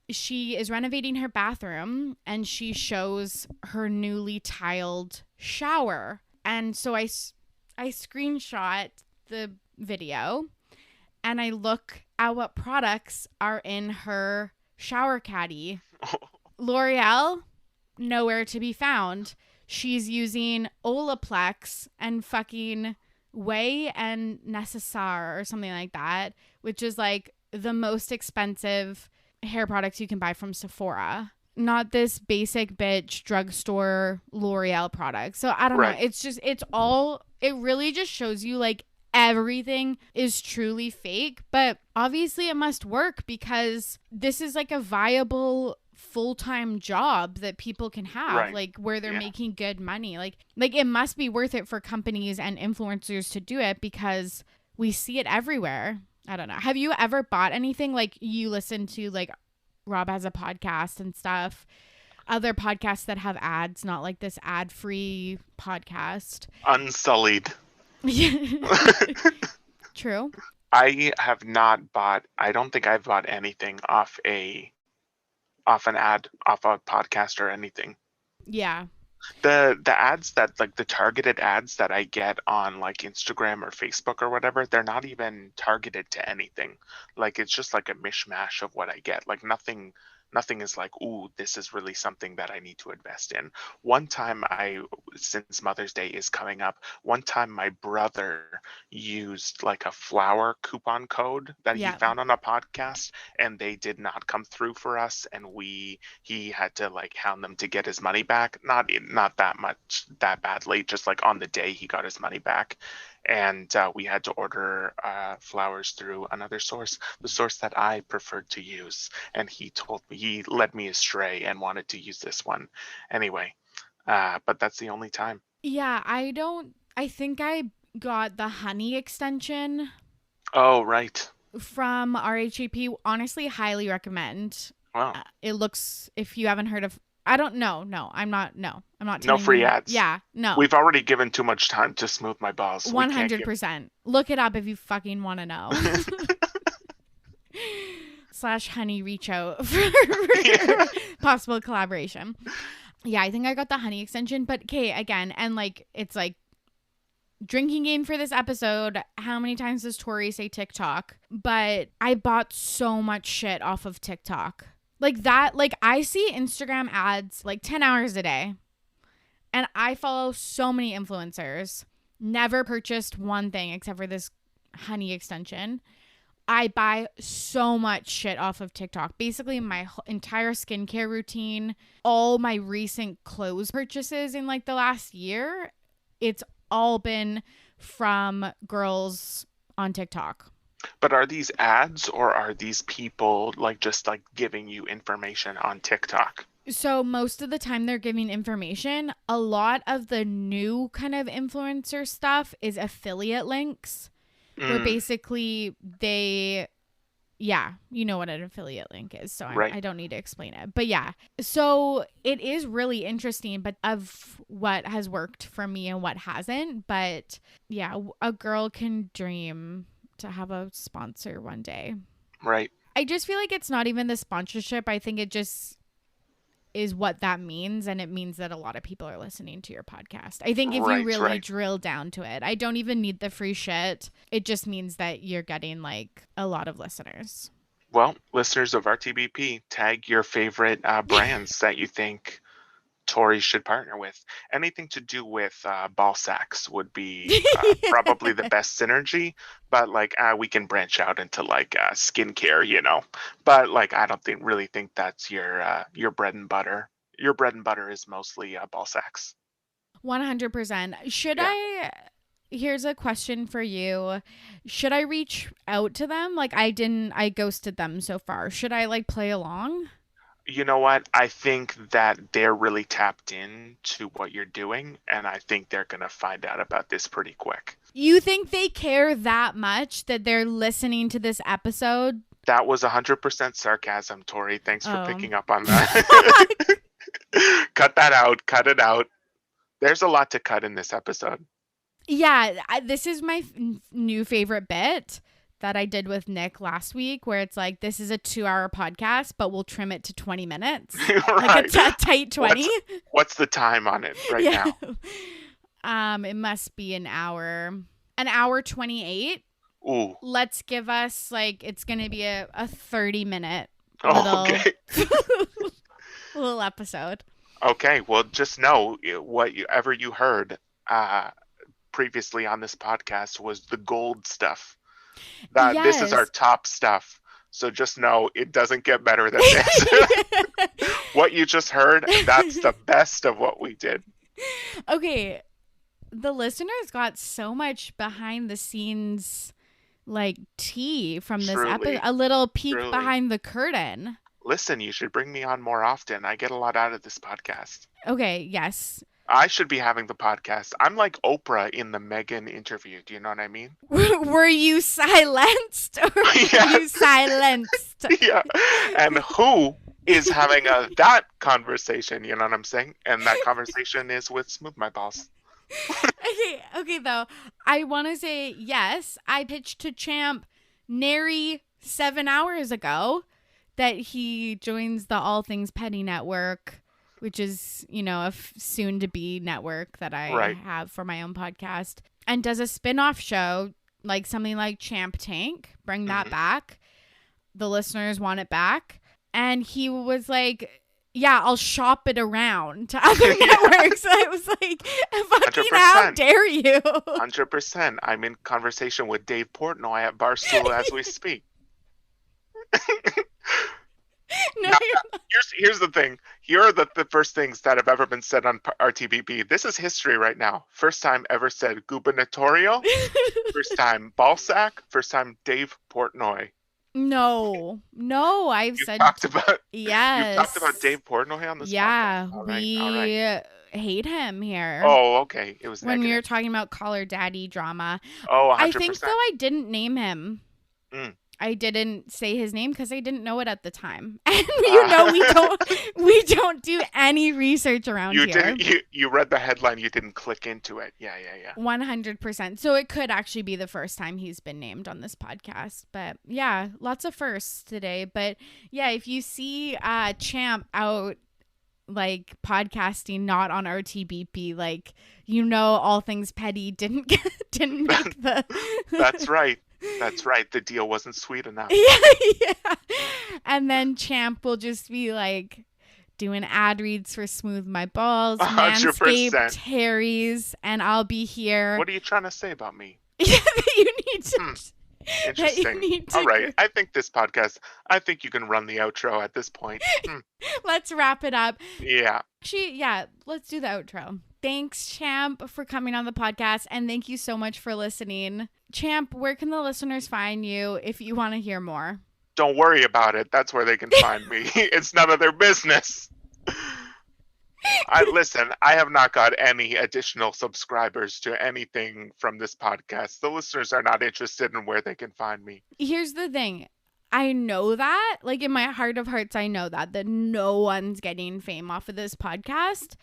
[SPEAKER 1] she is renovating her bathroom, and she shows her newly tiled shower. And so I screenshot the video, and I look at what products are in her shower caddy. L'Oreal, nowhere to be found. She's using Olaplex and fucking Way and Necessar or something like that, which is like the most expensive hair products you can buy from Sephora. Not this basic bitch drugstore L'Oreal product. So I don't know. It really just shows you, like, everything is truly fake, but obviously it must work because this is like a viable full-time job that people can have,
[SPEAKER 2] Right.
[SPEAKER 1] like, where they're making good money. Like it must be worth it for companies and influencers to do it because we see it everywhere. I don't know. Have you ever bought anything? Like, you listen to, like, Rob has a podcast and stuff, other podcasts that have ads, not like this ad-free podcast.
[SPEAKER 2] Unsullied.
[SPEAKER 1] True.
[SPEAKER 2] I have not bought. I don't think I've bought anything off an ad, off a podcast or anything.
[SPEAKER 1] Yeah.
[SPEAKER 2] The ads that, like, the targeted ads that I get on like Instagram or Facebook or whatever, they're not even targeted to anything. Like, it's just like a mishmash of what I get. Like, nothing is like, ooh, this is really something that I need to invest in. One time, since Mother's Day is coming up, one time my brother used like a flower coupon code that he found on a podcast, and they did not come through for us, and he had to like hound them to get his money back. Not that badly, just like on the day he got his money back. And we had to order flowers through another source, the source that I preferred to use. And he led me astray and wanted to use this one. Anyway, but that's the only time.
[SPEAKER 1] Yeah, I think I got the honey extension.
[SPEAKER 2] Oh, right.
[SPEAKER 1] From RHAP. Honestly, highly recommend.
[SPEAKER 2] Wow.
[SPEAKER 1] It looks, if you haven't heard of, I don't know. No, I'm not. No
[SPEAKER 2] No free ads.
[SPEAKER 1] Yeah, no.
[SPEAKER 2] We've already given too much time to Smooth My Balls.
[SPEAKER 1] 100%. Look it up if you fucking want to know. / honey reach out for possible collaboration. Yeah, I think I got the honey extension, but okay, again, and like, it's like drinking game for this episode. How many times does Tori say TikTok? But I bought so much shit off of TikTok. Like that, like I see Instagram ads like 10 hours a day. And I follow so many influencers. Never purchased one thing except for this honey extension. I buy so much shit off of TikTok. Basically, my entire skincare routine, all my recent clothes purchases in like the last year, it's all been from girls on TikTok.
[SPEAKER 2] But are these ads or are these people like just like giving you information on TikTok?
[SPEAKER 1] So most of the time they're giving information. A lot of the new kind of influencer stuff is affiliate links where basically you know what an affiliate link is. So I don't need to explain it. But yeah, so it is really interesting, but of what has worked for me and what hasn't. But yeah, a girl can dream to have a sponsor one day.
[SPEAKER 2] Right.
[SPEAKER 1] I just feel like it's not even the sponsorship. I think it just is what that means, and it means that a lot of people are listening to your podcast. I think if you really drill down to it, I don't even need the free shit. It just means that you're getting like a lot of listeners.
[SPEAKER 2] Well, listeners of RTBP, tag your favorite brands that you think Tori should partner with. Anything to do with ball sacks would be probably the best synergy, but like we can branch out into like skincare, you know. But like I don't really think that's your bread and butter. Your bread and butter is mostly ball sacks.
[SPEAKER 1] 100%. Here's a question for you. Should I reach out to them? Like I ghosted them so far. Should I like play along?
[SPEAKER 2] You know what? I think that they're really tapped in to what you're doing, and I think they're going to find out about this pretty quick.
[SPEAKER 1] You think they care that much that they're listening to this episode?
[SPEAKER 2] That was 100% sarcasm, Tori. Thanks for picking up on that. Cut that out. Cut it out. There's a lot to cut in this episode.
[SPEAKER 1] Yeah, this is my new favorite bit that I did with Nick last week, where it's like, this is a 2-hour podcast, but we'll trim it to 20 minutes. Like a tight 20.
[SPEAKER 2] What's the time on it now?
[SPEAKER 1] It must be an hour 28.
[SPEAKER 2] Ooh.
[SPEAKER 1] Let's give us like, it's going to be a 30-minute little episode.
[SPEAKER 2] Okay. Well, just know whatever you heard previously on this podcast was the gold stuff. This is our top stuff. So just know it doesn't get better than this. What you just heard, that's the best of what we did.
[SPEAKER 1] Okay. The listeners got so much behind the scenes like tea from this episode. A little peek behind the curtain.
[SPEAKER 2] Listen, you should bring me on more often. I get a lot out of this podcast.
[SPEAKER 1] Okay, yes.
[SPEAKER 2] I should be having the podcast. I'm like Oprah in the Meghan interview. Do you know what I mean?
[SPEAKER 1] Were you silenced? Or were you silenced?
[SPEAKER 2] Yeah. And who is having that conversation? You know what I'm saying? And that conversation is with Smooth My Balls.
[SPEAKER 1] Okay, though. I want to say, yes, I pitched to Champ nary 7 hours ago that he joins the All Things Petty Network, which is, you know, a soon-to-be network that I have for my own podcast, and does a spin-off show, like something like Champ Tank, bring that back. The listeners want it back. And he was like, yeah, I'll shop it around to other networks. I was like, fucking 100%. How dare you?
[SPEAKER 2] 100%. I'm in conversation with Dave Portnoy at Barstool as we speak.
[SPEAKER 1] No,
[SPEAKER 2] now, here's the thing. Here are the first things that have ever been said on RTBP. This is history right now. First time ever said Gubernatorial. First time Ballsack. First time Dave Portnoy.
[SPEAKER 1] No, I've said
[SPEAKER 2] talked about.
[SPEAKER 1] Yes.
[SPEAKER 2] You talked about Dave Portnoy on this podcast.
[SPEAKER 1] Yeah, we hate him here.
[SPEAKER 2] Oh, okay. It was
[SPEAKER 1] when
[SPEAKER 2] negative.
[SPEAKER 1] we were talking about Caller Daddy drama.
[SPEAKER 2] Oh, 100%.
[SPEAKER 1] I think though I didn't name him. I didn't say his name because I didn't know it at the time. And we don't do any research around here.
[SPEAKER 2] You read the headline, you didn't click into it. Yeah.
[SPEAKER 1] 100%. So it could actually be the first time he's been named on this podcast. But yeah, lots of firsts today. But yeah, if you see Champ out like podcasting not on RTBP. Like, you know, All Things Petty didn't make the
[SPEAKER 2] That's right. That's right. The deal wasn't sweet enough.
[SPEAKER 1] yeah. And then Champ will just be like doing ad reads for Smooth My Balls,
[SPEAKER 2] 100%.
[SPEAKER 1] Manscaped, Harry's, and I'll be here.
[SPEAKER 2] What are you trying to say about me?
[SPEAKER 1] Yeah, that you need to.
[SPEAKER 2] Interesting. All right. I think this podcast, I think you can run the outro at this point.
[SPEAKER 1] Let's wrap it up.
[SPEAKER 2] Yeah.
[SPEAKER 1] Actually, yeah, let's do the outro. Thanks, Champ, for coming on the podcast. And thank you so much for listening. Champ, where can the listeners find you if you want to hear more?
[SPEAKER 2] Don't worry about it. That's where they can find me. It's none of their business. Listen, I have not got any additional subscribers to anything from this podcast. The listeners are not interested in where they can find me.
[SPEAKER 1] Here's the thing. I know that, like in my heart of hearts, I know that no one's getting fame off of this podcast,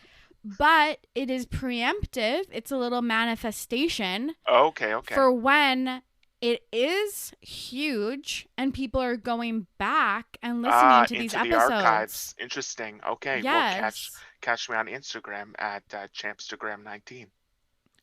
[SPEAKER 1] but it is preemptive. It's a little manifestation.
[SPEAKER 2] Okay.
[SPEAKER 1] For when it is huge and people are going back and listening to these episodes.
[SPEAKER 2] The archives. Interesting. Okay.
[SPEAKER 1] Yes.
[SPEAKER 2] Well, catch me on Instagram at Champstagram19.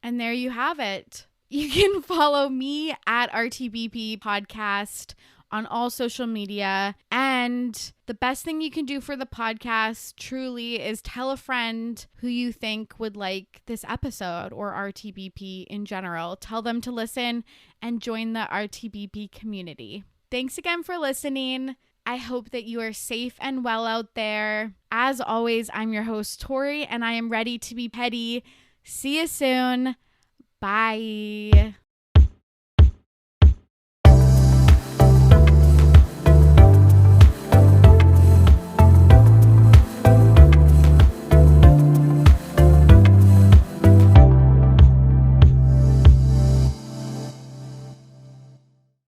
[SPEAKER 1] And there you have it. You can follow me at RTBP Podcast on all social media. And the best thing you can do for the podcast truly is tell a friend who you think would like this episode or RTBP in general. Tell them to listen and join the RTBP community. Thanks again for listening. I hope that you are safe and well out there. As always, I'm your host, Tori, and I am ready to be petty. See you soon. Bye.